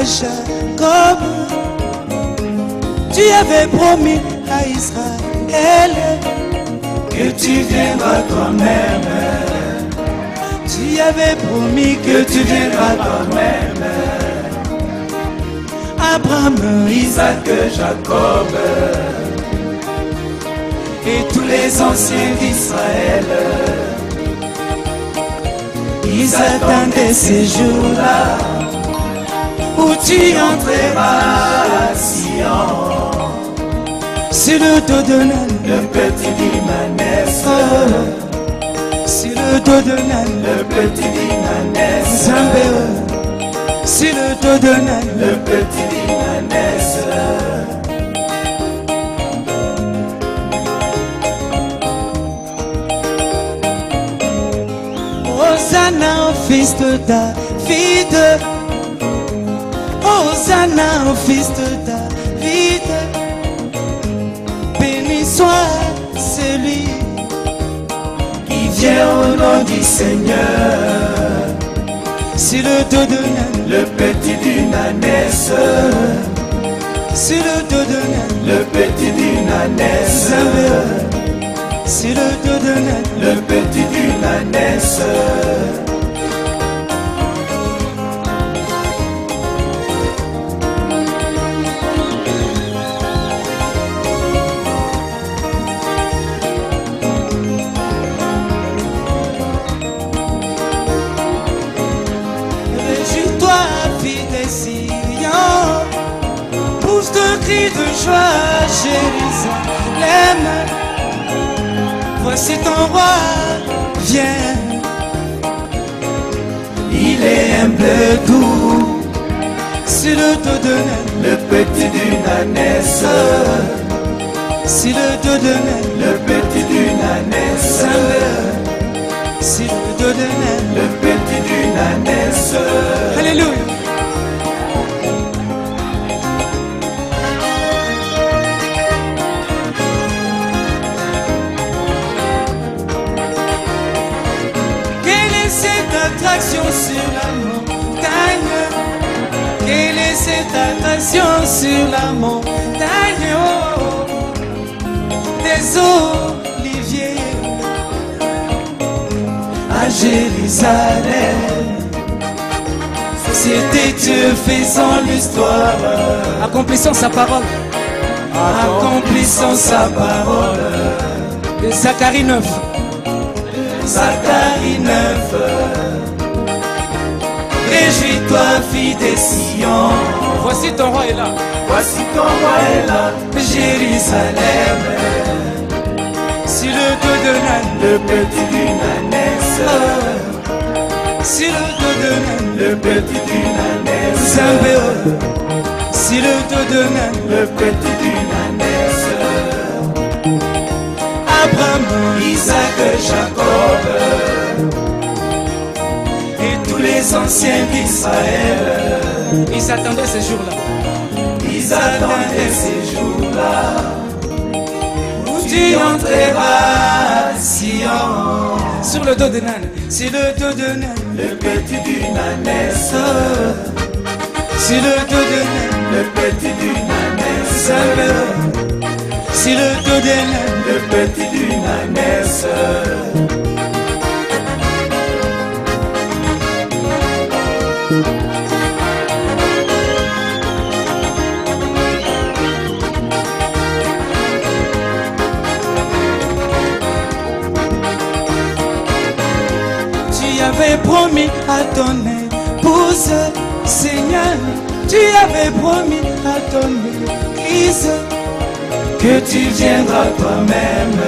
Jacob, tu avais promis à Israël que tu viendras toi-même. Tu avais promis Que tu viendras toi-même. Abraham, Isaac, Jacob et tous les anciens d'Israël. Ils attendaient ces jours-là où tu entreras à Sion. sur le dos de l'âne, Le petit d'Imanès. sur le dos de l'âne, Le petit d'Imanès. Zambé, sur le dos de l'âne, Le petit d'Imanès. Hosanna au fils de David, Hosanna au fils de David, béni soit celui Qui vient au nom du Seigneur. sur le dos de l'âne, Le petit d'Imanès. sur le dos de l'âne, Le petit d'Imanès. sur le dos de l'âne, Le petit d'Imanès. Réjouis-toi, fille des Syriens, pousse de cris de joie, Jérusalem. Voici ton roi, viens. Il est humble et doux. Sur le dos de l'âne, Le petit d'Imanès. sur le dos de l'âne, Le petit d'Imanès. c'est le dos de naine, le petit d'une ânesse. Alléluia. Quelle est cette attraction sur la montagne? Quelle est cette attraction sur la montagne? Oh, des oliviers à Jérusalem. C'était Dieu faisant l'histoire, accomplissant sa parole, accomplissant sa parole. De Zacharie 9. Zacharie 9. Réjouis-toi, fille des Sion. Voici ton roi est là. Voici ton roi est là. Jérusalem. Sur le dos de l'âne, le petit d'une ânesse. Sur le dos de l'âne, le petit d'une ânesse. Zambéo. Sur le dos de l'âne, le petit d'une ânesse. Abraham, Isaac, Jacob et tous les anciens d'Israël, ils attendaient ces jours-là. Ils attendaient ces jours-là Où tu entreras, Sion. Sur le dos de l'âne, sur le dos de l'âne, le petit d'une ânesse. Sur le dos de l'âne, le petit d'une ânesse. Sur le dos de l'âne, le petit d'une ânesse. Tu avais promis à ton épouse, Seigneur, tu avais promis à ton église que tu viendras toi-même.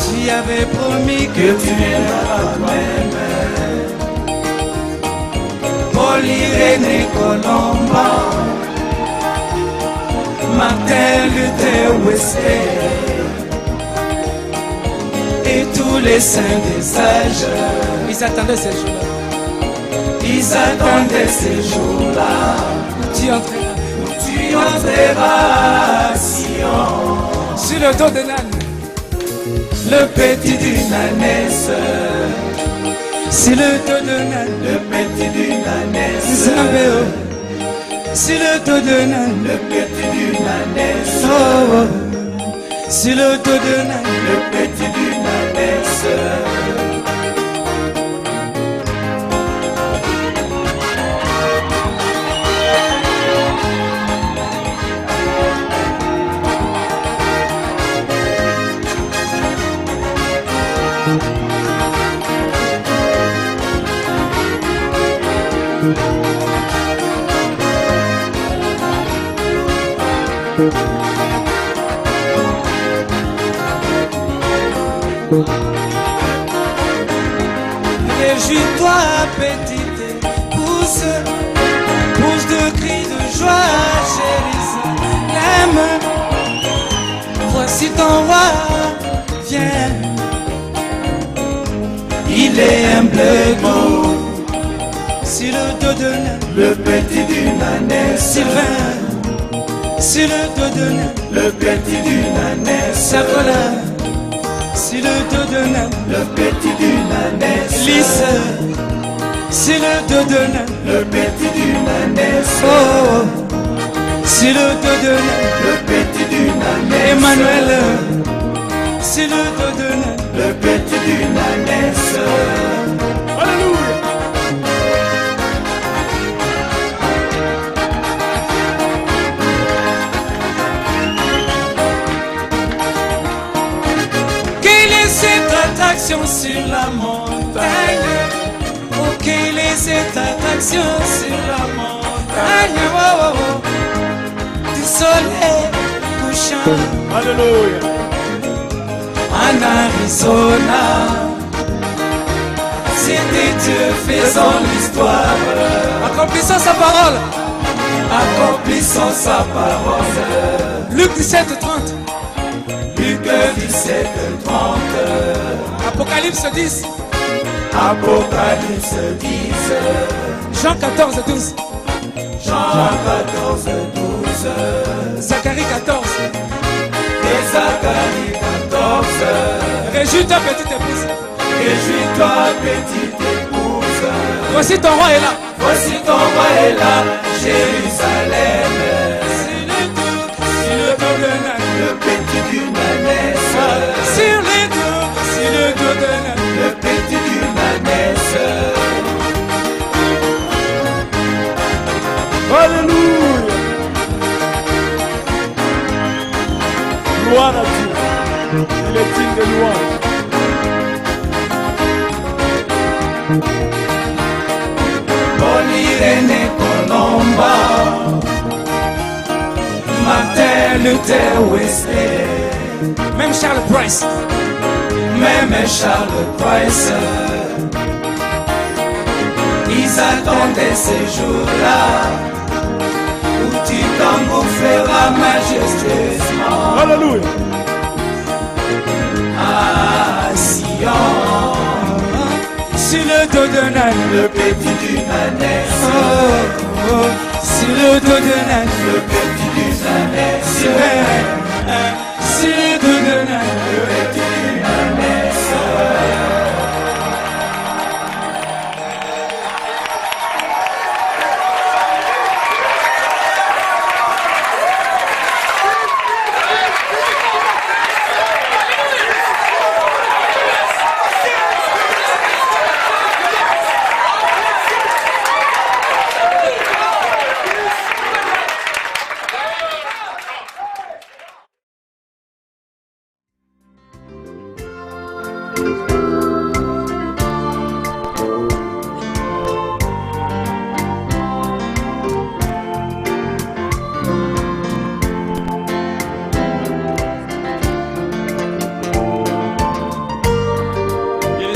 Tu avais promis que tu viendras toi-même. Paul, Irénée, Colomba, Martin Luther, Wesley et tous les saints des âges. Ils attendaient ces jours-là. Ils attendaient ces jours-là. Tu entreras, tu entreras, Sion. Sur le dos de l'âne, le petit d'une ânesse. sur le dos de l'âne, le petit d'une ânesse. Zambéo. Sur le dos de l'âne, le petit d'une ânesse. oh, oh. Sur le dos de l'âne, le petit d'une ânesse. Réjouis-toi, petite épouse, pousse de cris de joie, Jérusalem. Voici ton roi, viens. Il est un bleu beau, Sur le dos de l'âne, le petit d'une ânesse. Sylvain. Sur le dos de l'âne, le petit d'une ânesse. Sacola. Sur le dos de l'âne, le petit d'une ânesse. Lys. Sur le dos de l'âne, le petit d'une ânesse. oh, oh. Sur le dos de l'âne, le petit d'une ânesse. Emmanuel. Sur le dos de l'âne, le petit d'une ânesse. alléluia. Quelle est cette attraction sur la montagne? Oh, quelle est cette attraction sur la montagne? Oh, oh, oh. Du soleil couchant Alléluia. en Arizona. C'était Dieu faisant l'histoire, accomplissant sa parole, Accomplissant sa parole. Luc 17, 30. Luc 17, 30. Apocalypse 10. Apocalypse 10. Jean 14, 12. Jean 14, 12. Zacharie 14. Et Zacharie 14. Réjouis-toi, petite épouse. Réjouis-toi, petite épouse. Voici ton roi est là. Voici ton roi est là, Jérusalem. Sur le dos de l'âne. Le petit d'une ânesse. Sur les dos, sur le dos de l'âne. Le petit d'une ânesse. Alléluia. Gloire à Dieu. Il est digne de louange. Paul-Irène Colomba, Martin Luther Wesley, Même Charles Price. même Charles Price. Ils attendaient ces jours-là où tu t'engouffreras majestueusement. Alléluia. À Sion, Sur le dos de l'âne. le petit d'une ânesse. Sur le dos de l'âne. Le petit d'une ânesse. Sur le dos de l'âne. Le petit d'une ânesse.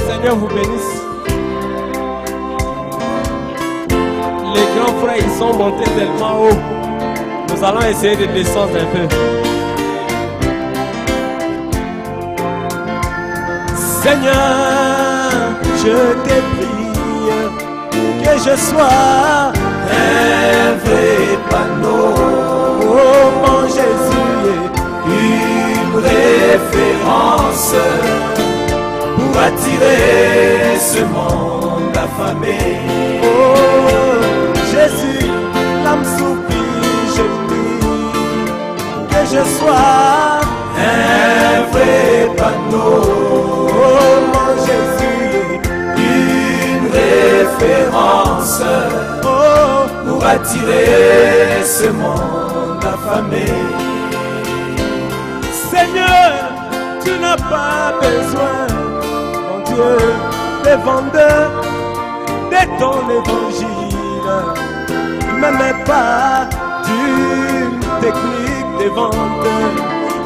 Seigneur vous bénisse. Les grands frères, ils sont montés tellement haut. Nous allons essayer de descendre un peu. Seigneur, je te prie que je sois Un vrai panneau, oh mon Jésus, une référence pour attirer ce monde affamé. oh Jésus, l'âme soupire, je prie que je sois Un vrai panneau, oh mon Jésus, une référence oh pour attirer ce monde affamé. Seigneur, tu n'as pas besoin, mon Dieu, des vendeurs de ton évangile, même pas d'une technique de vente,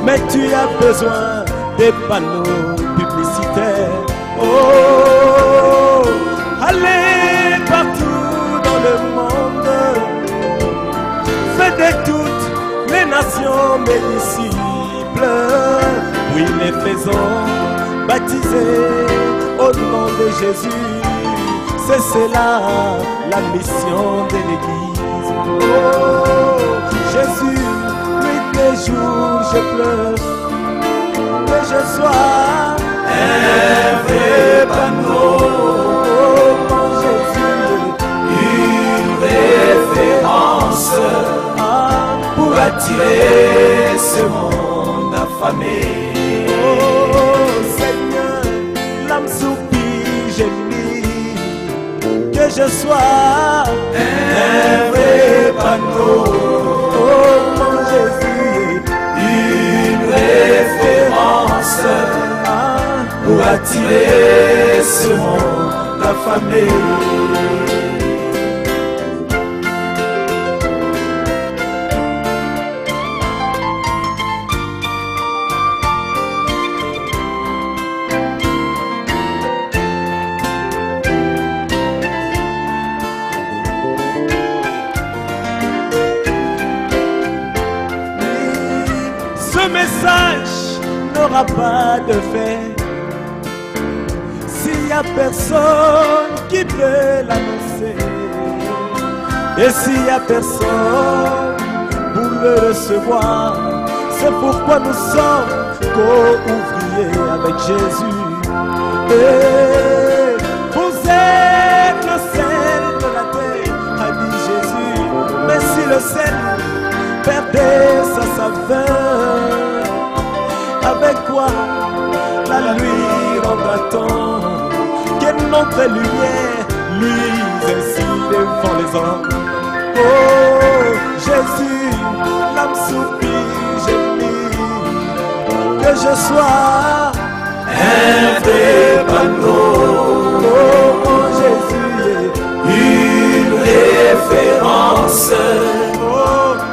mais tu as besoin des panneaux publicitaires. Oh, allez partout dans le monde, fais de toutes les nations mes disciples. Oui, les faisons baptiser au nom de Jésus. C'est cela la mission de l'Église. Oh, Jésus, nuit et jour je pleure que je sois Un vrai panneau, oh mon Jésus, une référence ah, pour attirer ce monde affamé. oh Seigneur, l'âme soupire, gémit, que je sois Un vrai panneau, oh mon Jésus, une référence ah, pour attirer ce monde affamé. ce message n'aura pas de fait a personne qui peut l'annoncer, et s'il n'y a personne pour le recevoir, c'est pourquoi nous sommes co-ouvriers avec Jésus. Et vous êtes le sel de la terre, a dit Jésus. Mais si le sel perdait sa saveur, avec quoi la nuit rendra-t-on que notre lumière luise ainsi devant les hommes? Oh Jésus, l'âme soupire, gémit, que je sois un vrai panneau. Oh mon Jésus, une référence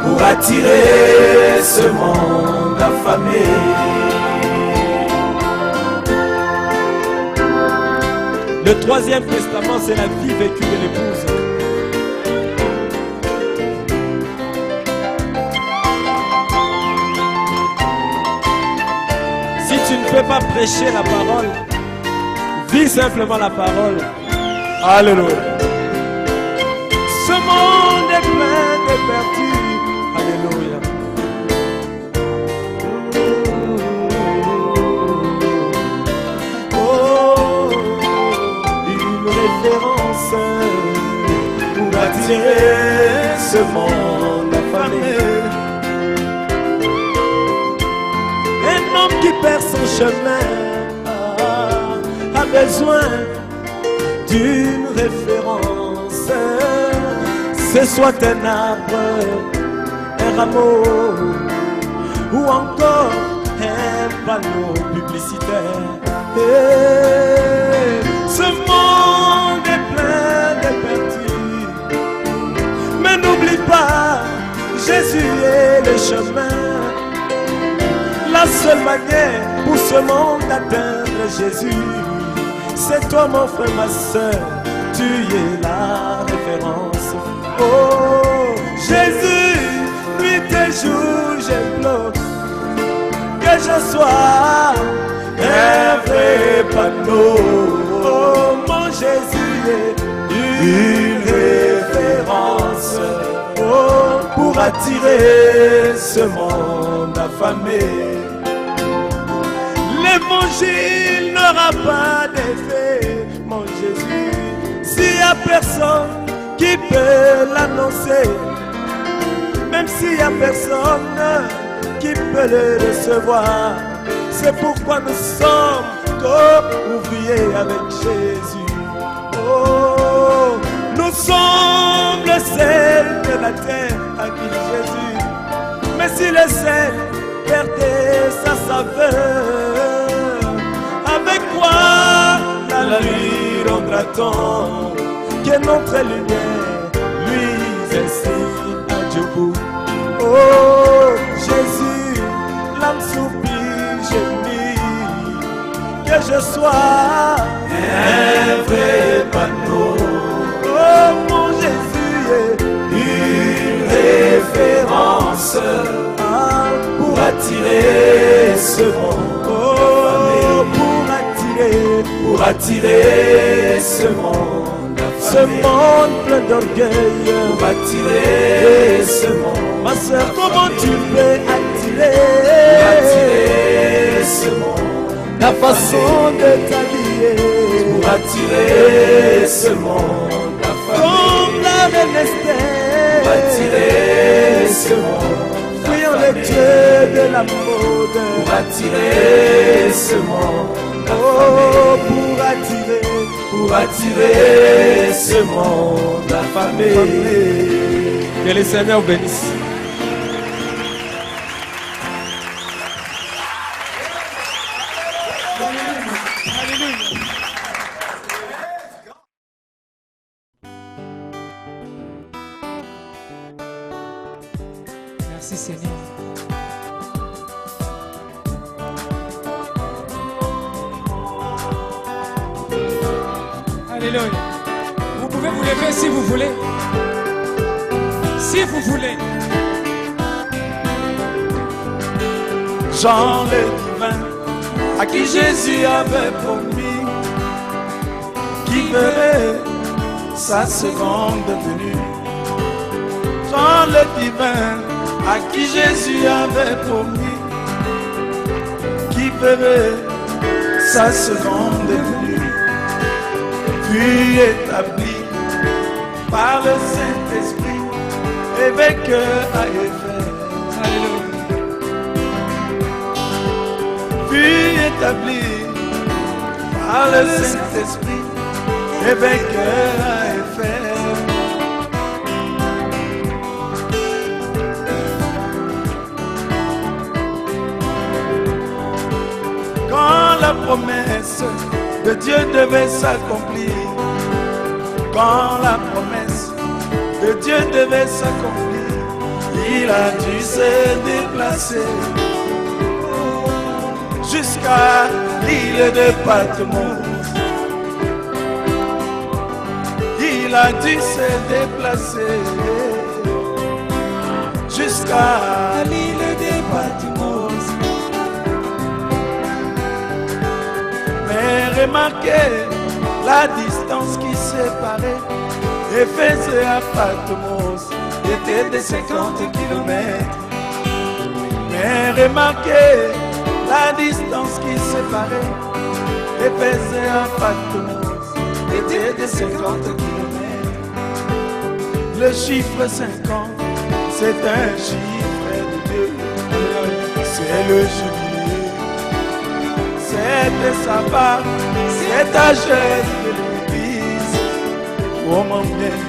pour attirer ce monde affamé. Le troisième testament, c'est la vie vécue de l'épouse. Si tu ne peux pas prêcher la parole, vis simplement la parole. Alléluia. Ce monde est plein de vertus. Alléluia. Pour attirer ce monde affamé. Un homme qui perd son chemin a besoin d'une référence. C'est soit un arbre, un rameau ou encore un panneau publicitaire. Et ce monde est plein de vertus, mais n'oublie pas, Jésus est le chemin. La seule manière pour ce monde d'atteindre Jésus, c'est toi mon frère, ma soeur, tu es la référence. Oh Jésus, nuit et jour j'implore que je sois un vrai panneau. Oh mon Jésus est une référence, oh, pour attirer ce monde affamé. L'évangile n'aura pas d'effet, mon Jésus, s'il n'y a personne qui peut l'annoncer, même s'il n'y a personne qui peut le recevoir. C'est pourquoi nous sommes co-ouvriers avec Jésus. Oh, nous sommes le sel de la terre, a dit Jésus. Mais si le sel perdait sa saveur, avec quoi la nuit rendra-t-on que notre lumière luise ainsi à Djoubou? Oh Jésus, l'âme soupire, gémit, que je sois un vrai panneau. Oh mon Jésus est une référence pour attirer ce monde. Oh, pour attirer ce monde affamé. Ce monde plein d'orgueil, pour attirer ce monde. Ma soeur, comment tu peux attirer ce monde? La façon de t'habiller, pour attirer ce monde affamé. Comme la reine Esther, pour attirer ce monde. Prions le Dieu de la mode, pour attirer ce monde. Oh, pour attirer ce monde affamé. Que le Seigneur bénisse. Merci Seigneur. Alléluia. Vous pouvez vous lever si vous voulez. Si vous voulez. Jean le divin, à qui Jésus avait promis verrait sa seconde venue. Jean le divin, à qui Jésus avait promis, qui verrait sa seconde venue, fut établi par le Saint-Esprit et vainqueur à Éphèse. Fut établi par le Saint-Esprit et vainqueur à Éphèse. Quand la promesse de Dieu devait s'accomplir, quand la promesse de Dieu devait s'accomplir, il a dû se déplacer jusqu'à l'île de Patmos. Il a dû se déplacer jusqu'à l'île de Patmos. Mais remarquez la distance qui séparait Éphèse à Patmos était de 50 kilomètres. Mais remarquez la distance qui séparait Éphèse à Patmos était de 50 kilomètres. Le chiffre 50, c'est un chiffre de Dieu. C'est le jubilé, c'est le sabbat, c'est ta chaise de l'église. Oh mon bien.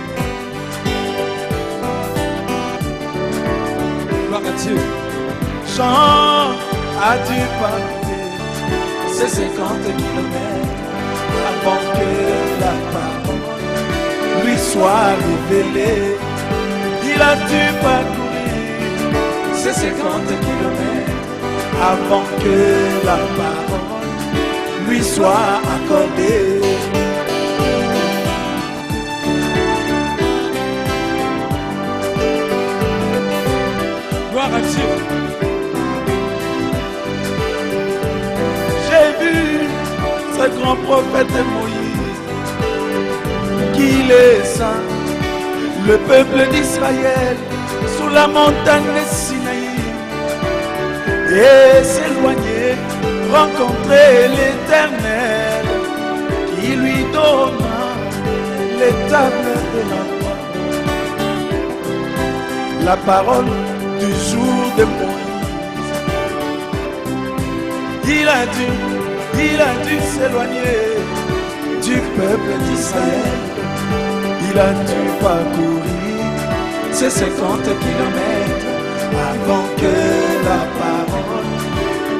Gloire à Dieu. Jean a dû partir ces 50 kilomètres avant que la parole lui soit révélée. Il a dû parcourir ces 50 kilomètres avant que la parole lui soit accordée. Gloire à Dieu. J'ai vu ce grand prophète Moïse, qu'il est saint, le peuple d'Israël sous la montagne de Sinaï, et s'éloigner, rencontrer l'Éternel, qui lui donna les tables de la loi. La parole du jour de Moïse. Il a dû s'éloigner du peuple d'Israël. Il a dû parcourir ces 50 kilomètres avant que la parole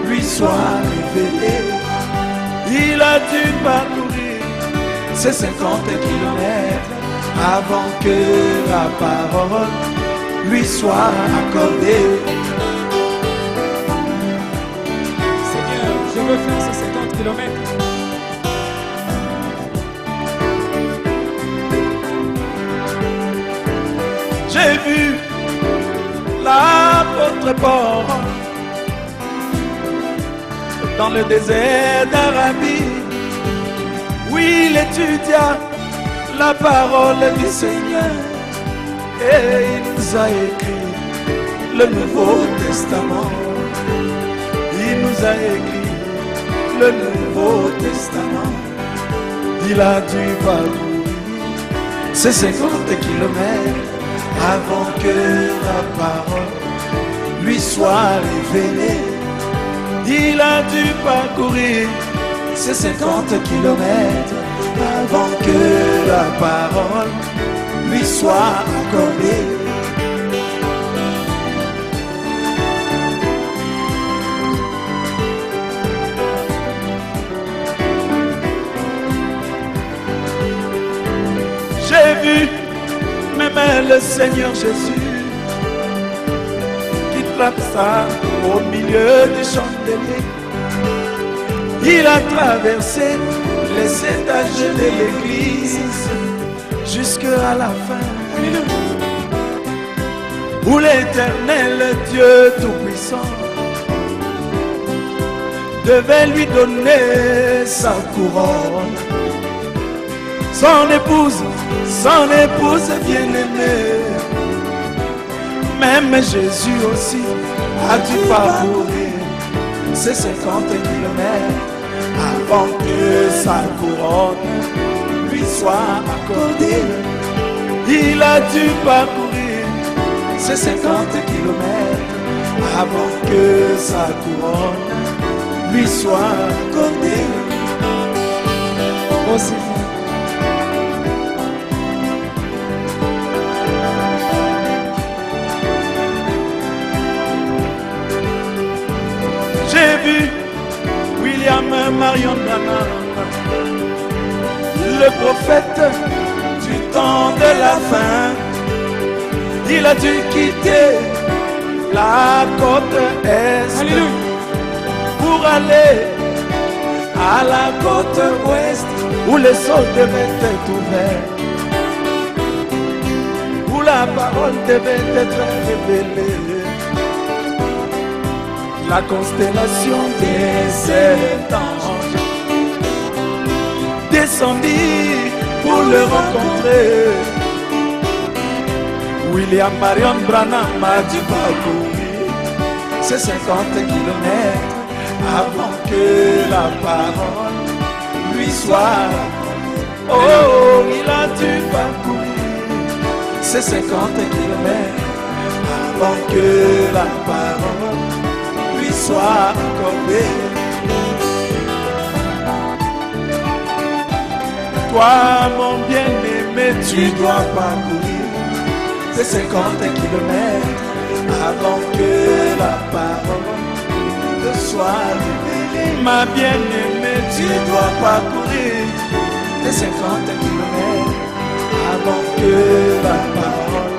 lui soit révélée. Il a dû parcourir ces 50 kilomètres avant que la parole lui soit accordée. Seigneur, je veux faire ces 50 kilomètres. J'ai vu l'apôtre Paul dans le désert d'Arabie, où il étudia la parole du Seigneur. Et il nous a écrit le Nouveau Testament. Il nous a écrit le Nouveau Testament. Il a dû parcourir ces 50 kilomètres avant que la parole lui soit révélée. Il a dû parcourir ces 50 kilomètres avant que la parole lui soit accordée. J'ai vu même le Seigneur Jésus qui traversa au milieu du chandelier. Il a traversé les étages de l'église jusqu'à la fin, où l'Éternel Dieu Tout-Puissant devait lui donner sa couronne. son épouse bien-aimée. Même Jésus aussi a dû parcourir ces 50 kilomètres avant que sa couronne lui soit accordée. Il a dû parcourir ces 50 kilomètres avant que sa couronne lui soit accordée. Oh Seigneur. J'ai vu William Marion Branham, le prophète du temps de la fin. Il a dû quitter la côte est. Alléluia. Pour aller à la côte ouest où les eaux devaient être ouvertes, où la parole devait être révélée. La constellation des sept anges descendit pour le rencontrer. William Marion Branham a dû parcourir ces 50 kilomètres avant que la parole lui soit. Oh, il a dû parcourir ces 50 kilomètres avant que la parole soit accordé. Toi, mon bien-aimé, tu dois parcourir ces 50 kilomètres avant que la parole te soit révélée. Ma bien-aimée, tu dois parcourir ces 50 kilomètres avant que la parole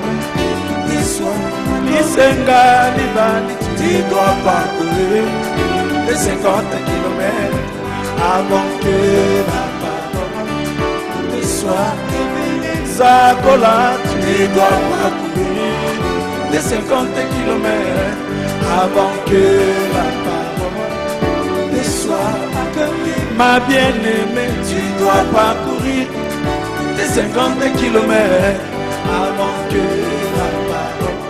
te soit révélée. Tu dois parcourir les 50 kilomètres avant que la parole te soit révélée. Zakola, tu dois parcourir les 50 kilomètres avant que la parole te soit accordée. Ma bien-aimée, tu dois parcourir les 50 kilomètres avant que la parole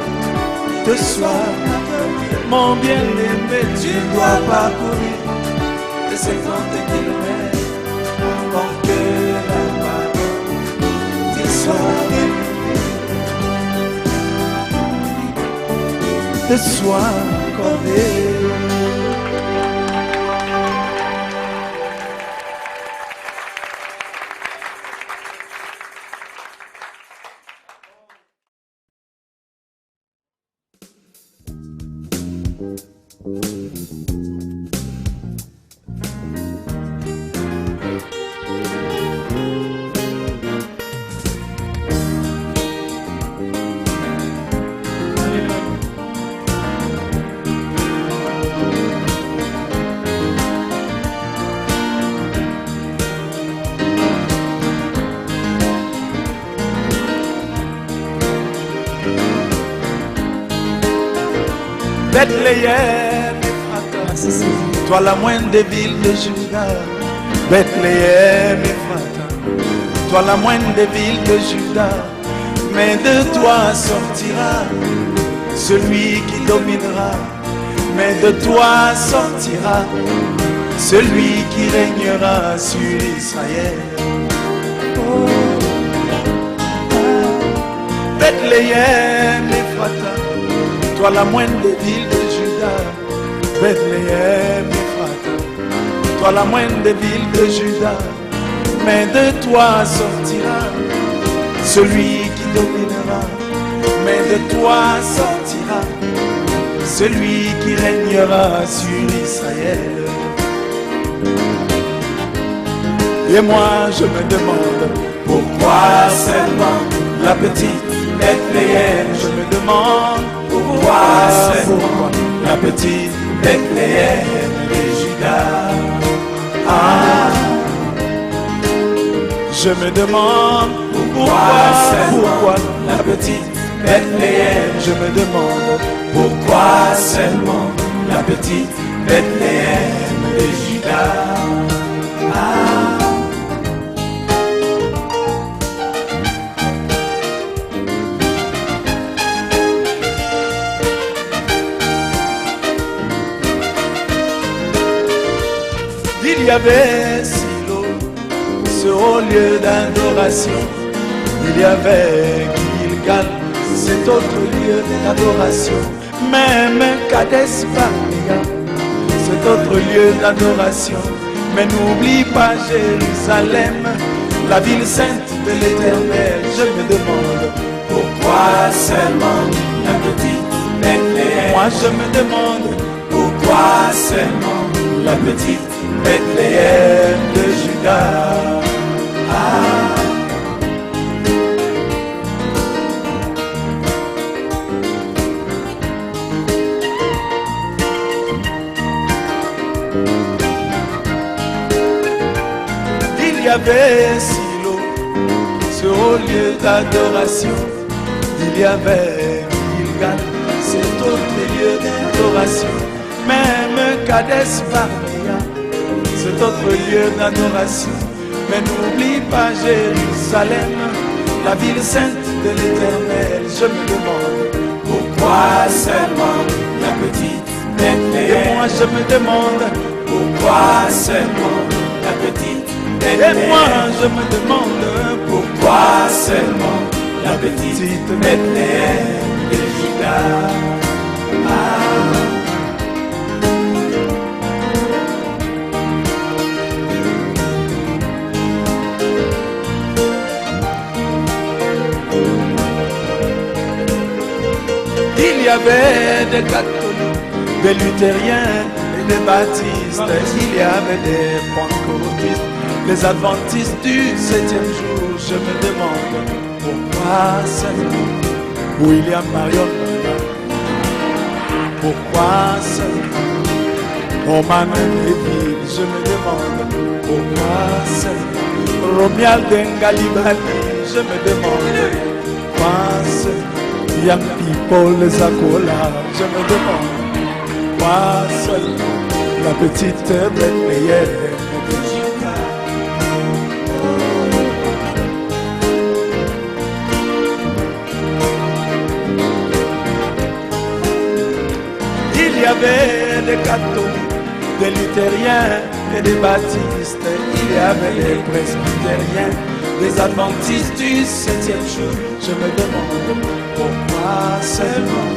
te soit accordée. Mon bien-aimé, tu dois parcourir les 50 kilomètres avant que la parole te soit révélée, te soit accordée. Bethléem, Ephrata, toi la moindre des villes de Juda. Bethléem, Ephrata, toi la moindre des villes de Juda. Mais de toi sortira celui qui dominera. Mais de toi sortira celui qui régnera sur Israël. Oh. Bethléem, Ephrata, toi la moindre des villes de Juda. Bethléem, Ephrata, toi la moindre des villes de Juda. Mais de toi sortira celui qui dominera. Mais de toi sortira celui qui régnera sur Israël. Et moi je me demande pourquoi seulement la petite Bethléem. Je me demande pourquoi seulement la petite Bethléem de Juda. Ah, je me demande pourquoi la petite Bethléem. Je me demande pourquoi seulement la petite Bethléem de Juda. Ah. Il y avait Silo, ce haut lieu d'adoration. Il y avait Gilgal, cet autre lieu d'adoration. Même Kades Barnea, cet autre lieu d'adoration. Mais n'oublie pas Jérusalem, la ville sainte de l'Éternel. Je me demande Pourquoi seulement la petite Bethléem? moi je me demande Pourquoi seulement la petite Bethléem de Juda. Il y avait Silo, ce haut lieu d'adoration. Il y avait Gilgal, cet autre lieu d'adoration. Même Kades Barnea, cet autre lieu d'adoration. Mais n'oublie pas Jérusalem, la ville sainte de l'Éternel. Je me demande Pourquoi seulement la petite Bethléem? et moi je me demande Pourquoi seulement la petite et Bethléem? moi je me demande Pourquoi seulement la petite Bethléem de Juda? Il y avait des catholiques, des luthériens et des baptistes. Il y avait des pentecôtistes, des adventistes du 7e jour. Je me demande pourquoi seulement William Marion, pourquoi seulement Roman Neville. Je me demande pourquoi seulement Romuald Ngalibali. Je me demande pourquoi seulement Young people Zakola. Je me demande pourquoi seulement la petite Bethléem de Juda. Il y avait des catholiques, des luthériens et des baptistes. Il y avait des presbytériens, des adventistes du 7e jour. Je me demande pourquoi seulement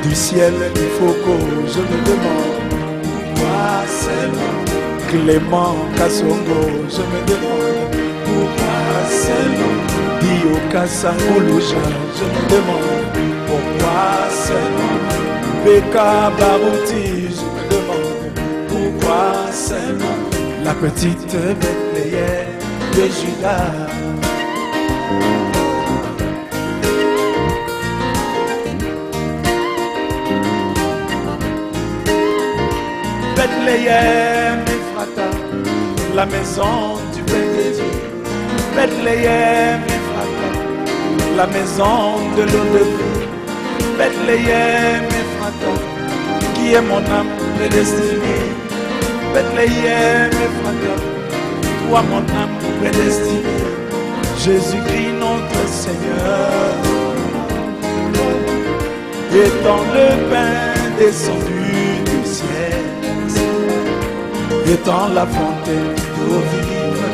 du ciel du Foucault. Je me demande pourquoi seulement Clément Kassongo. Je me demande pourquoi seulement Dio Kassamoulouja. Je me demande pourquoi seulement Beka Barouti. Je me demande pourquoi seulement la petite Bethléem de Juda. Bethléem Ephrata, la maison du Père de Dieu. Bethléem Ephrata, la maison de l'eau de vie. Bethléem Ephrata, qui est mon âme prédestinée. Bethléem Ephrata, toi mon âme prédestinée. Jésus-Christ notre Seigneur, étant le pain descendu du ciel, étant la fontaine d'eau vive,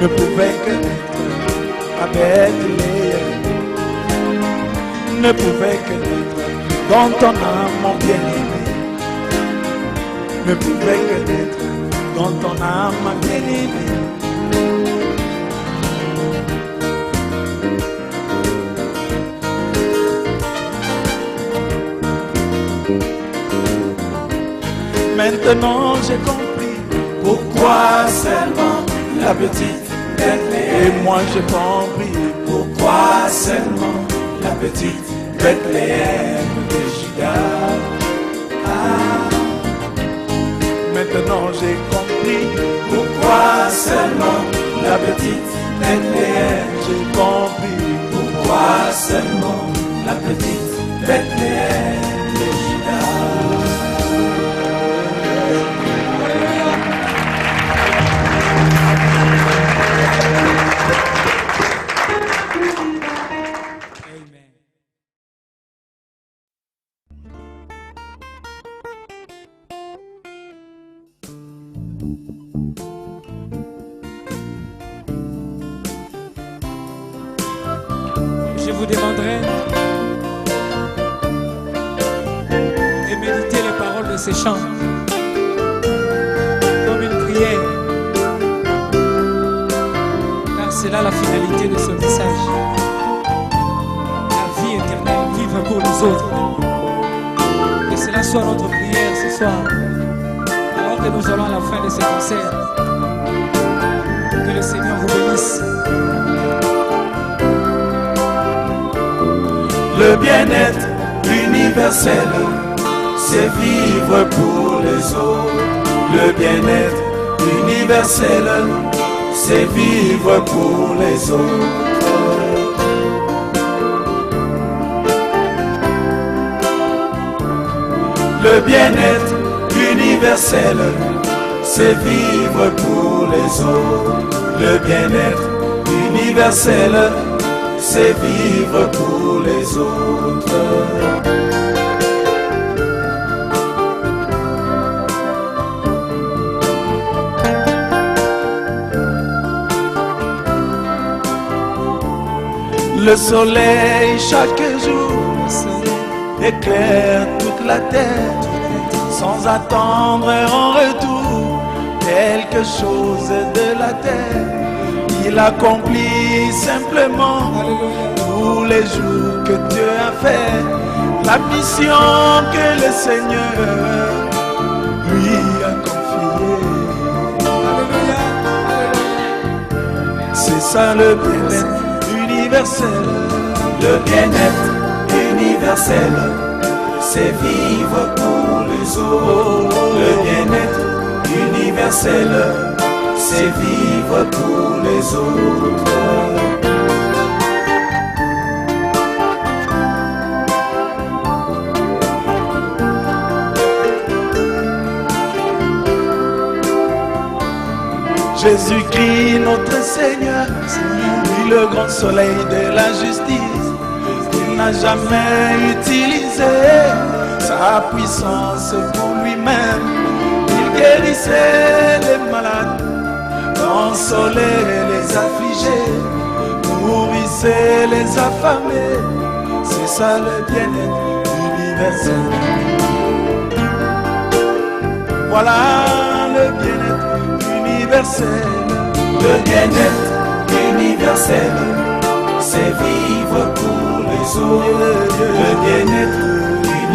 ne pouvait que naître à Bethléem, ne pouvait que naître dans ton âme, mon bien-aimé, ne pouvait que naître dans ton âme, mon bien-aimé. Maintenant j'ai compris Pourquoi seulement la petite Bethléem? et moi j'ai compris Pourquoi seulement la petite Bethléem de Juda? maintenant j'ai compris Pourquoi seulement la petite Bethléem? j'ai compris Pourquoi seulement la petite Bethléem de Juda? Je vous demanderai de méditer les paroles de ces chants comme une prière, car c'est là la finalité de ce message. La vie éternelle, vivre pour les autres. Que cela soit notre prière ce soir, alors que nous allons à la fin de ce concert. Que le Seigneur vous bénisse. Le bien-être universel, c'est vivre pour les autres. Le bien-être universel, c'est vivre pour les autres. Le bien-être universel, c'est vivre pour les autres. Le bien-être universel, c'est vivre pour les autres. Le soleil chaque jour éclaire toute la terre, sans attendre en retour quelque chose de la terre. Il accomplit simplement tous les jours que Dieu a fait, la mission que le Seigneur lui a confiée. C'est ça le bien-être universel. Le bien-être universel, c'est vivre pour les autres. Le bien-être universel, c'est vivre pour les autres. Jésus-Christ notre Seigneur, lui le grand soleil de la justice, il n'a jamais utilisé sa puissance pour lui-même. Il guérissait les malades, consolait les affligés, nourrissait les affamés. C'est ça le bien-être universel. Voilà le bien-être universel. Le bien-être universel, c'est vivre pour les autres. Le bien-être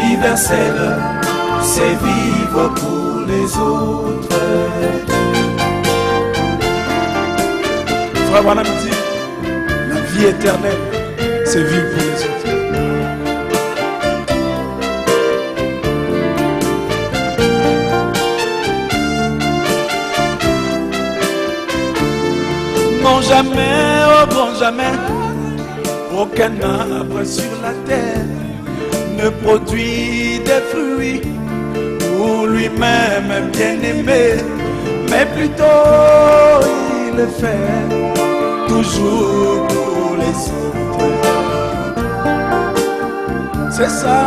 universel, c'est vivre pour les autres. Frère Branham dit, la vie éternelle, c'est vivre pour les autres. Non jamais, oh bon jamais, aucun arbre sur la terre ne produit des fruits pour lui-même bien-aimé, mais plutôt il le fait toujours pour les autres. C'est ça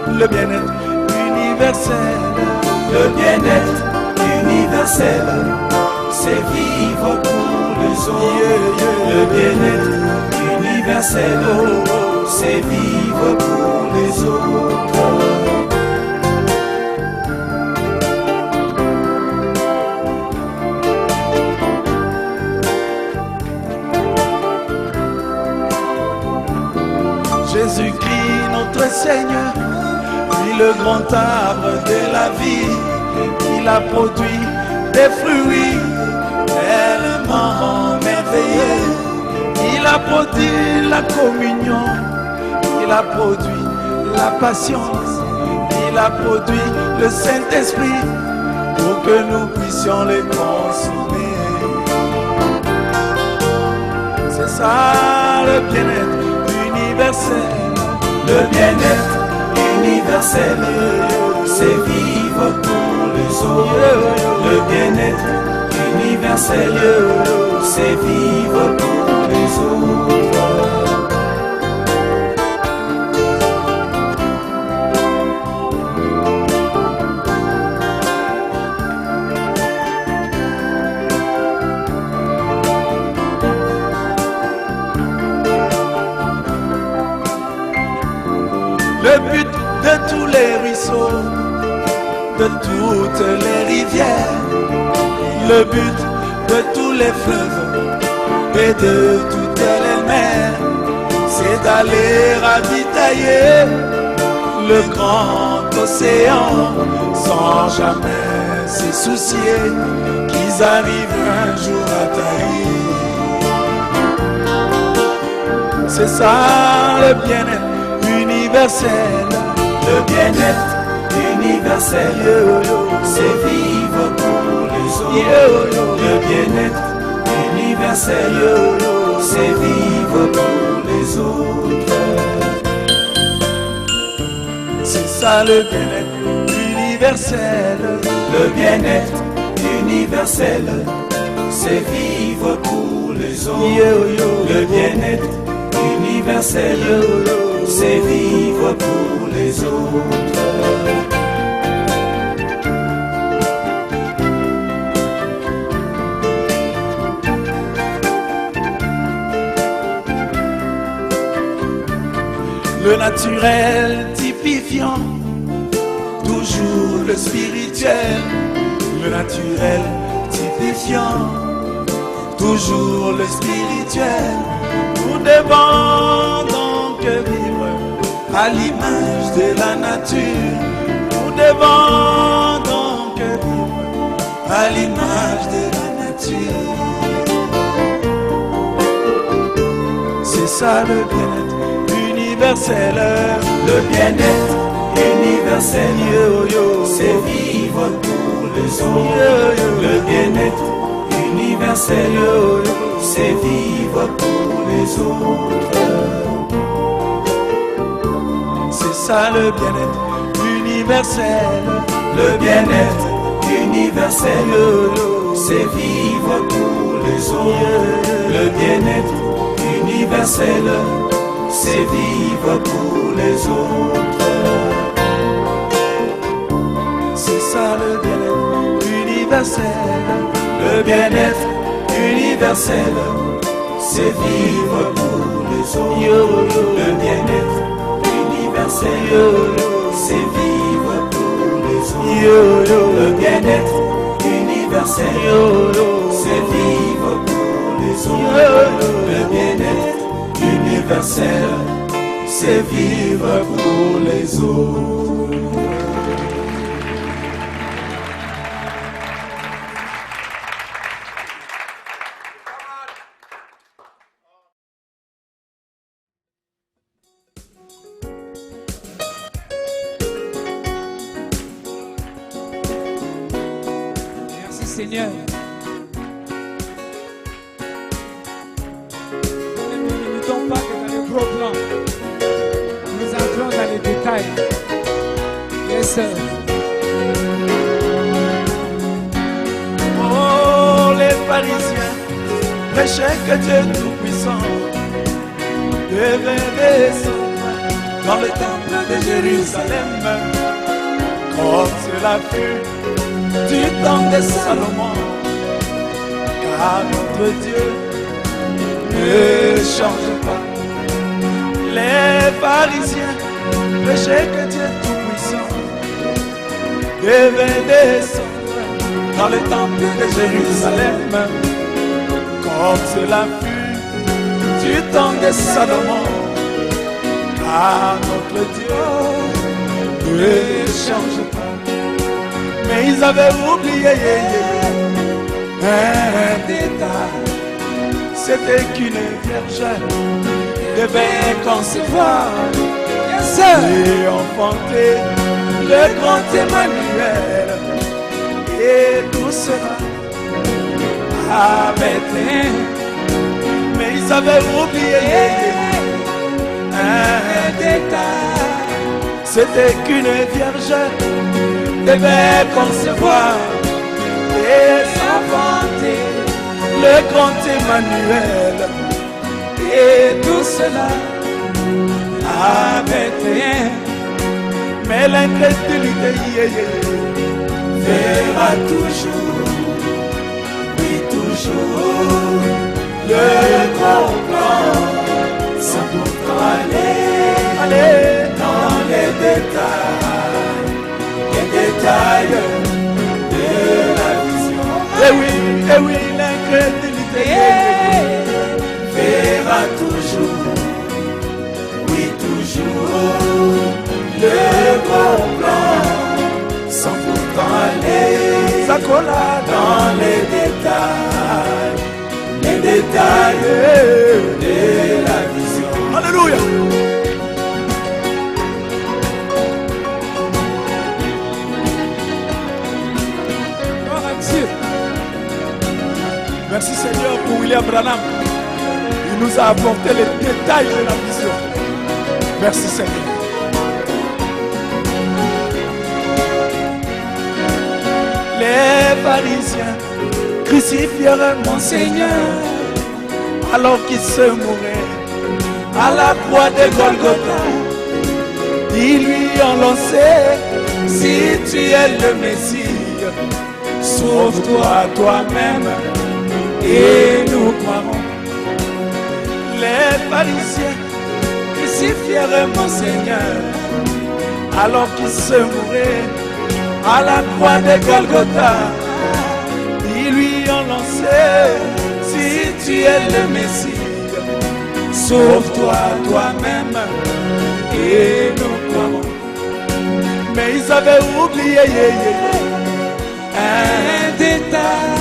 le bien-être universel. Le bien-être universel, c'est vivre pour les autres. Le bien-être universel, c'est vivre pour les autres. Jésus-Christ notre Seigneur, lui le grand arbre de la vie, il a produit des fruits tellement merveilleux. Il a produit la communion, il a produit la patience, il a produit le Saint-Esprit pour que nous puissions les consommer. C'est ça le bien-être universel. Le bien-être universel, c'est vivre pour les autres. Le bien-être universel, c'est vivre pour les autres. le but de tous les ruisseaux, de toutes les rivières, le but de tous les fleuves et de toutes les mers, c'est d'aller ravitailler le grand océan sans jamais se soucier qu'ils arrivent un jour à tailler. C'est ça le bien-être universel, le bien-être universel, c'est vivre pour les autres. Le bien-être universel, c'est vivre pour les autres. C'est ça le bien-être universel, le bien-être universel, c'est vivre pour les autres. Le bien-être universel, c'est vivre pour les autres. Le naturel typifiant toujours le spirituel, le naturel typifiant toujours le spirituel. Nous devons donc vivre à l'image de la nature. Nous devons donc vivre à l'image de la nature. C'est ça le bien-être universel. Le bien-être universel, c'est vivre pour les autres. Le bien-être universel, c'est vivre pour les autres. C'est ça le bien-être universel. Le bien-être universel, c'est vivre pour les autres. Le bien-être universel, c'est vivre pour les autres. C'est ça le bien-être universel. Le bien-être universel, c'est vivre pour les autres. Le bien-être universel, c'est vivre pour les autres. Le bien-être universel, c'est vivre pour les autres. Le bien-être universel, c'est vivre pour les autres. Merci Seigneur. Ne nous limitons pas que dans le gros plan. Nous entrons dans les détails. Yes, sir. Oh, les pharisiens prêchaient que Dieu Tout-Puissant devait descendre dans le temple de Jérusalem, comme cela fut du temps de Salomon, car notre Dieu ne change pas. Les pharisiens prêchaient que Dieu Tout-Puissant devait descendre dans le temple de Jérusalem, comme cela fut du temps de Salomon, car notre Dieu ne change pas. Mais ils avaient oublié un détail, c'était qu'une vierge devait concevoir et enfanter le grand Emmanuel, et tout sera à Bethléem. Mais ils avaient oublié un détail, c'était qu'une vierge devait concevoir et s'enfanter le grand Emmanuel, et tout cela à Bethléem. Mais l'incrédulité verra toujours, oui toujours, le grand plan, sans pourtant aller dans chocolat dans les détails de la vision. Alléluia. Gloire à Dieu. Merci Seigneur pour William Branham. Il nous a apporté les détails de la vision. Merci Seigneur. Les pharisiens crucifièrent mon Seigneur alors qu'il se mourait à la croix de Golgotha. Ils lui ont lancé: si tu es le Messie, sauve-toi toi-même et nous croirons. Les pharisiens crucifièrent mon Seigneur alors qu'il se mourait à la croix de Golgotha. Ils lui ont lancé: si tu es le Messie, sauve-toi toi-même et nous croirons. Mais ils avaient oublié un détail.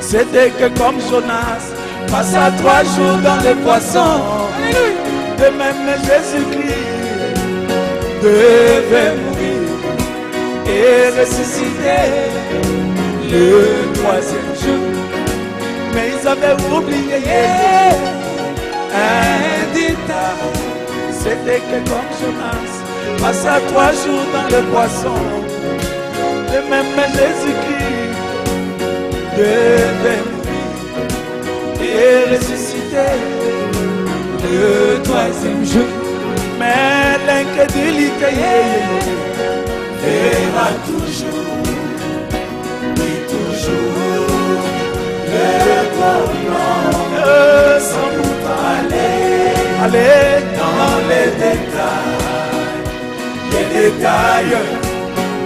C'était que comme Jonas passa 3 jours dans les poissons, de même Jésus-Christ devait mourir et ressusciter le 3e jour. Mais ils avaient oublié un détail. C'était que comme Jonas passa 3 jours dans le poisson, de même Jésus-Christ devait mourir et ressusciter le 3e jour. Mais l'incrédulité verra toujours, oui toujours, le bon sans pourtant aller dans les détails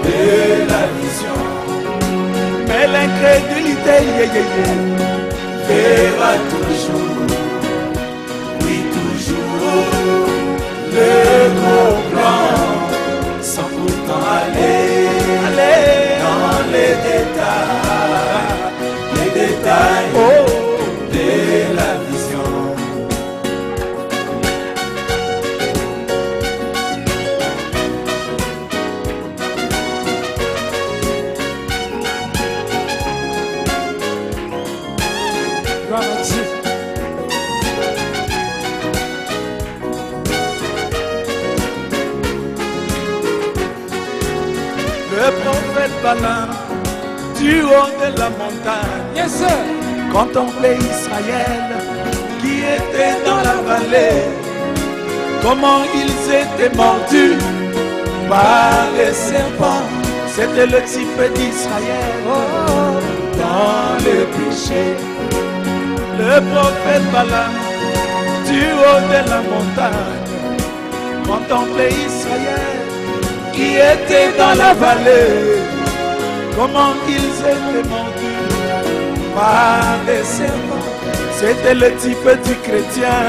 de la vision. Mais l'incrédulité verra toujours, oui toujours, le gros plan sans pourtant aller dans les détails de la vision. Gloire à Dieu. Le prophète Balaam, du haut de la montagne, Yes, sir. contemplait Israël qui était dans la vallée. Comment ils étaient mordus par les serpents. C'était le type d'Israël dans le péché. Le prophète Balaam, du haut de la montagne, contemplait Israël qui était dans la vallée. Comment ils étaient mordus par les serpents. C'était le type du chrétien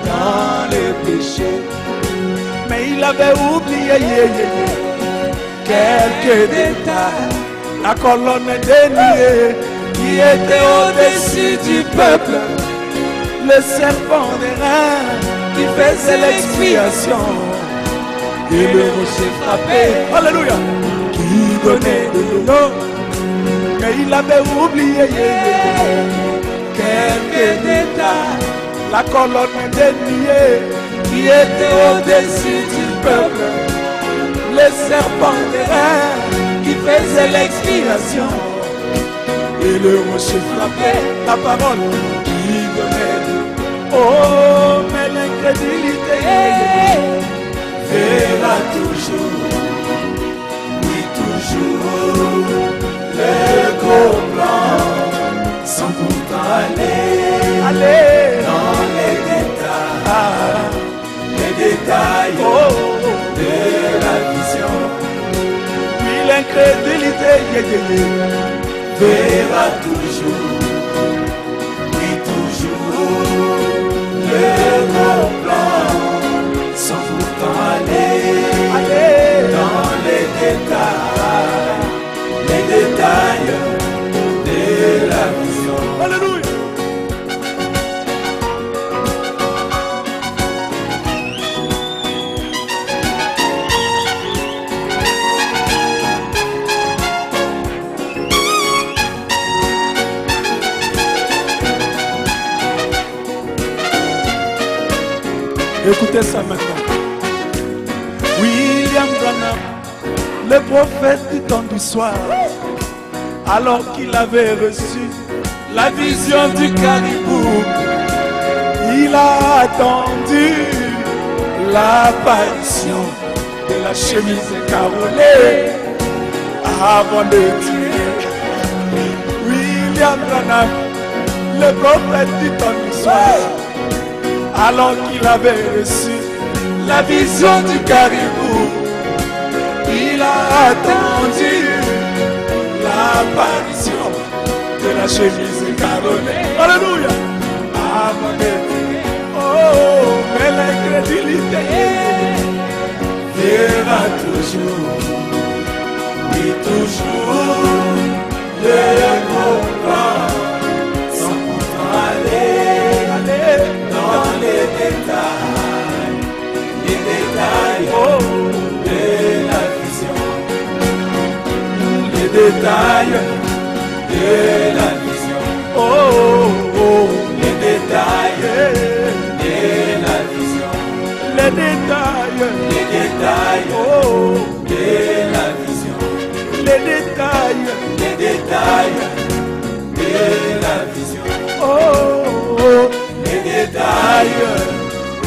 dans le péché. Mais il avait oublié quelques détails. La colonne des nuées qui était au-dessus du peuple, le serpent des reins qui faisait l'expiation, et le rocher frappé, alléluia, qui donnait de l'eau. Mais il avait oublié quelques détails. La colonne des nuées qui était au-dessus du peuple, le serpent des reins qui faisait l'expiration, et le rocher frappé, la parole qui donnait de l'eau. Oh, mais l'incrédulité verra toujours, oui toujours, le gros plan, sans pourtant aller dans les détails de la vision. Puis l'incrédulité verra toujours, oui toujours, le gros plan, sans pourtant aller dans les détails Écoutez ça maintenant. William Branham, le prophète du temps du soir, alors qu'il avait reçu la vision du caribou, il a attendu l'apparition de la chemise carolée avant de tuer. William Branham, le prophète du temps du soir, alors qu'il avait reçu la vision du caribou, il a attendu l'apparition de la chemise carolée. Alléluia. Avant de tuer. Oh, mais l'incrédulité verra toujours, oui toujours, le comprendre sans pourtant aller dans les détails oh, de la vision, les détails de la vision, oh, oh, les détails de la vision, les détails, oh, de la vision, les détails de la vision, oh, oh, les détails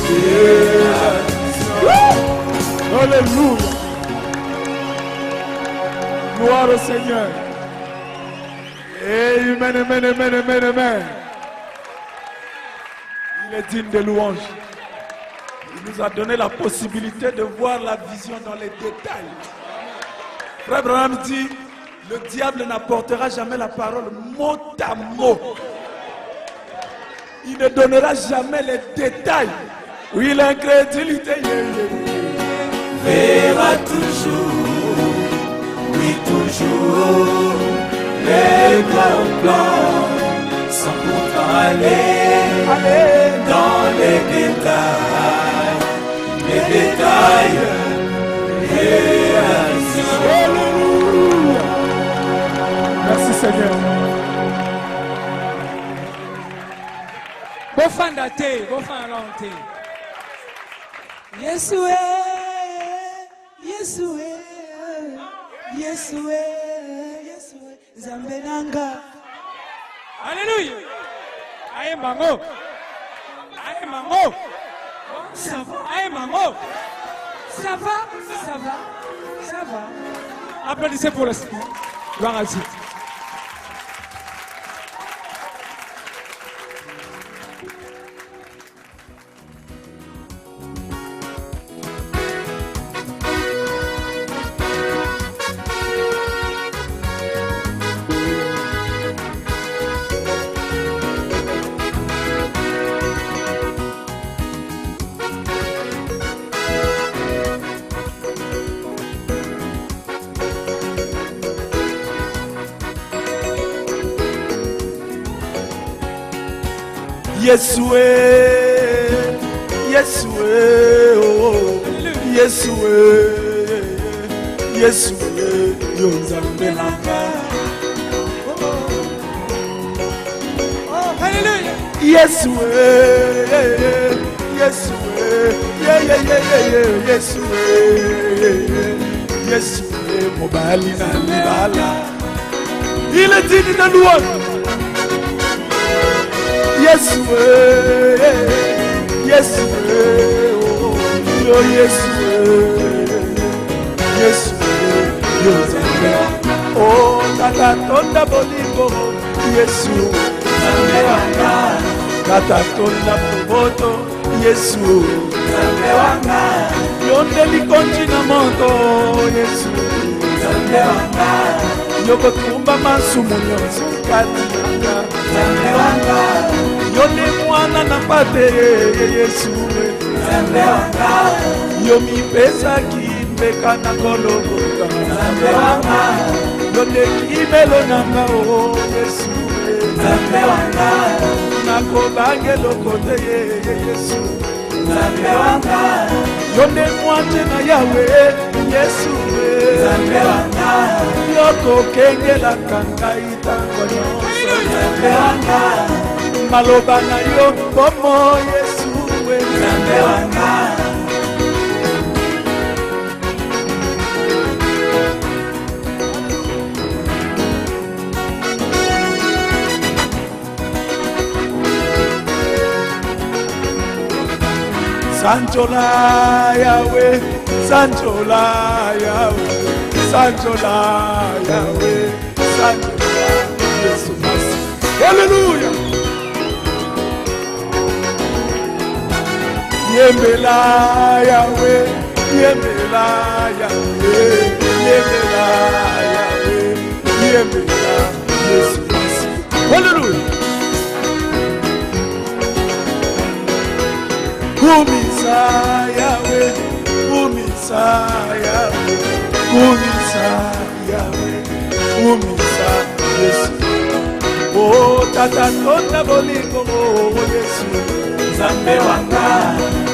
de la vision. Alléluia. Gloire au Seigneur. Amen, amen, amen, amen, amen. Il est digne de louange. Il nous a donné la possibilité de voir la vision dans les détails. Frère Branham dit, le diable n'apportera jamais la parole mot à mot. Il ne donnera jamais les détails. Oui, l'incrédulité verra toujours, oui toujours, les grands plans, sans pourtant aller dans les détails de la vision. Merci Seigneur. Bofanda te, bofanda te. Yesue, Yesue, Yesue, Yesue, Zambenanga. Alléluia. Aïe mango, aïe mango. Ça va, aïe mango. Ça va, ça va, ça va. Applaudissez pour le Seigneur. Gloire à Dieu. Yesue, Yesue, oh, Yesue, Yesue, Yonzambelanga. Alléluia. Yesue, Yesue, Yesue, Yesue, Mobali na libala. Il est digne de louange. Yesue, Yesue, oh, Yesue, Yesue, Yesue, oh, Tata Tonda Bolingo, Yesue, Tata Tonda Boboto, Yesue, Yondeli Konchina Moto, Yesue, Yoko Tumba Masumu Nyonso Katianga, Yone mwana na pate Yesu Yomi pesa kimbeka na kologota Yone kimelo nanga o Yesu Nako bange lokote Yesu Yone mwate na Yahweh Yesu Yoko kenge la kanga itango nyonso Maloba na yo pomo Yesu Yahweh, Nzambe wanga. Sanchola Yahweh, Sanchola Yahweh, Sanchola Yahweh, Sanchola Jesus Christ. Hallelujah. Yembela Yahweh, Yembela Yahweh, Yembela Yahweh, Yembela Jesus Christ. Hallelujah. Kumisa Yahweh, Kumisa Yahweh, Kumisa Yahweh, Kumisa Yesu. Oh, Tata Tonda Bolingo, oh Yesu, Nzambe wanga.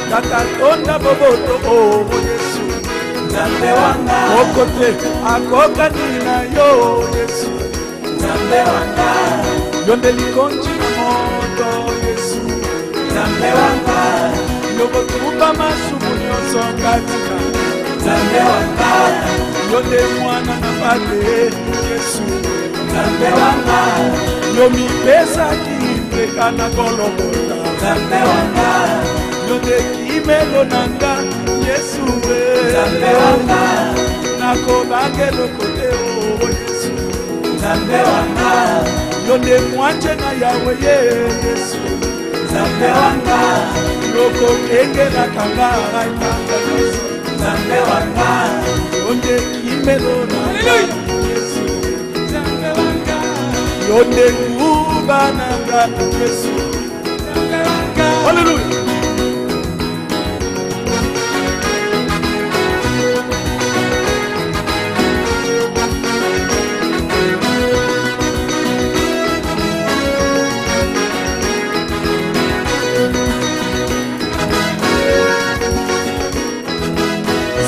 Tata Tonda Boboto, oh Yesu, Nzambe wanga. Okote, Akoka Nina yo Yesu, Nzambe wanga. Yonde likonchi na moto Yesu, Nzambe wanga. Yobotuba masumu nyonso katika Nzambe wanga. Yonde mwana na bate Yesu, Nzambe wanga. Yomi pesa kimpeka na Golgotha, Nzambe wanga. Yonde kimelo nanga Yesu we, Nzambe wanga. Nako bagelo kote o Yesu, Nzambe wanga. Yonde mwache na Yahweh Yesu, Nzambe wanga. Loko kengela kangara itanga Yesu, Nzambe wanga. Yonde kimelo nanga Yesu, Nzambe wanga. Yonde kuba nanga Yesu. Nzambe wanga. Hallelujah.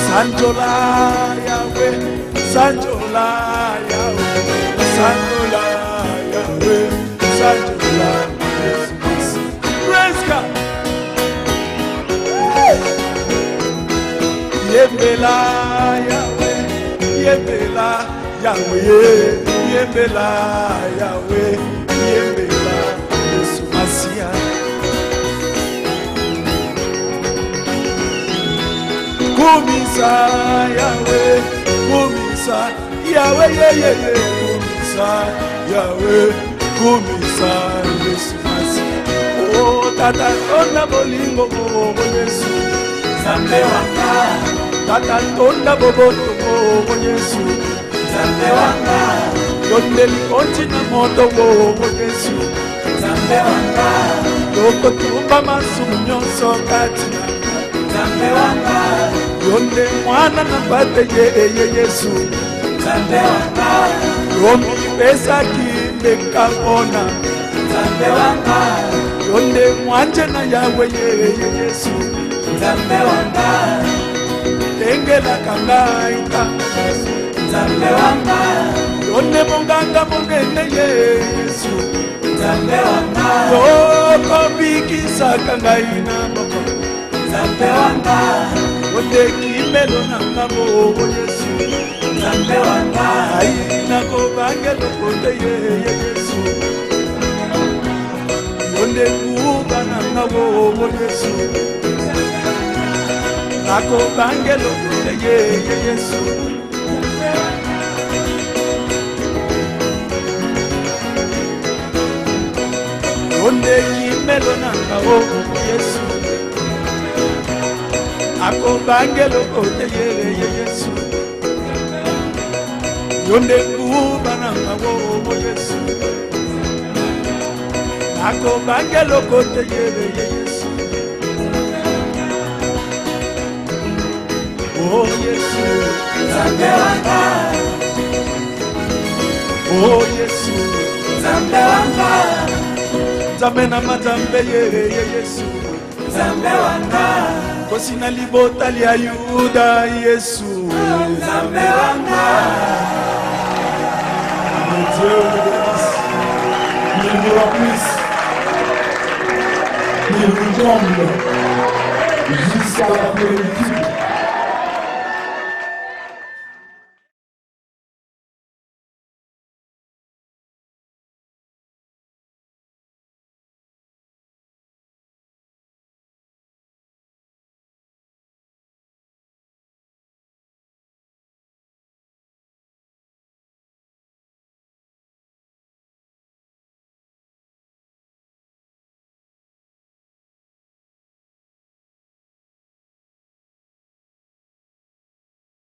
Sanchola Yahweh, Sanchola Yahweh, Sanchola Yahweh, Sanchola Jesus. Praise God. Yembela Yahweh, Yembela Yahweh, Yembela Yahweh, Yembela Yesu Masia. Kumisa Yahweh, Kumisa Yahweh, Kumisa Yahweh, Kumisa Yesu Masia. Oh, Tata Tonda Bolingo, oh Yesu, Nzambe wanga. Tata Tonda Boboto, oh Yesu, Nzambe wanga. Yonde likonchi na moto, oh Yesu, Nzambe wanga. Loko tumba masumu nyonso katina, Nzambe wanga. Yonde mwana na bate Yesu, Nzambe wanga. Yomi pesa kimbeka ona, Nzambe wanga. Yonde mwanje na Yahweh Yesu, Nzambe wanga. Tengela kangaita, Nzambe wanga. Yonde monganga mongene Yesu, Nzambe wanga. Yoko bikisa kangaina moko, Nzambe wanga. Yonde kimelo nanga mo Yesu, Nzambe wanga. Aina ko bangelo kote Yesu, Yonde kuba nanga mo Yesu, Nako bangelo kote Yesu. Yonde kimelo nanga mo Yesu, Ako bangelo kote Yesu, Yonde kuba nanga mo Yesu, Ako bangelo kote Yesu. Oh Yesu, Nzambe wanga. oh Yesu, Nzambe wanga. Nzambe na mazambe Yesu, Nzambe wanga. Kosi na libota lia Yuda Yesu, Nzambe wanga. Dieu le bénisse, il nous remplisse, il nous comble. jusqu'à la plénitude.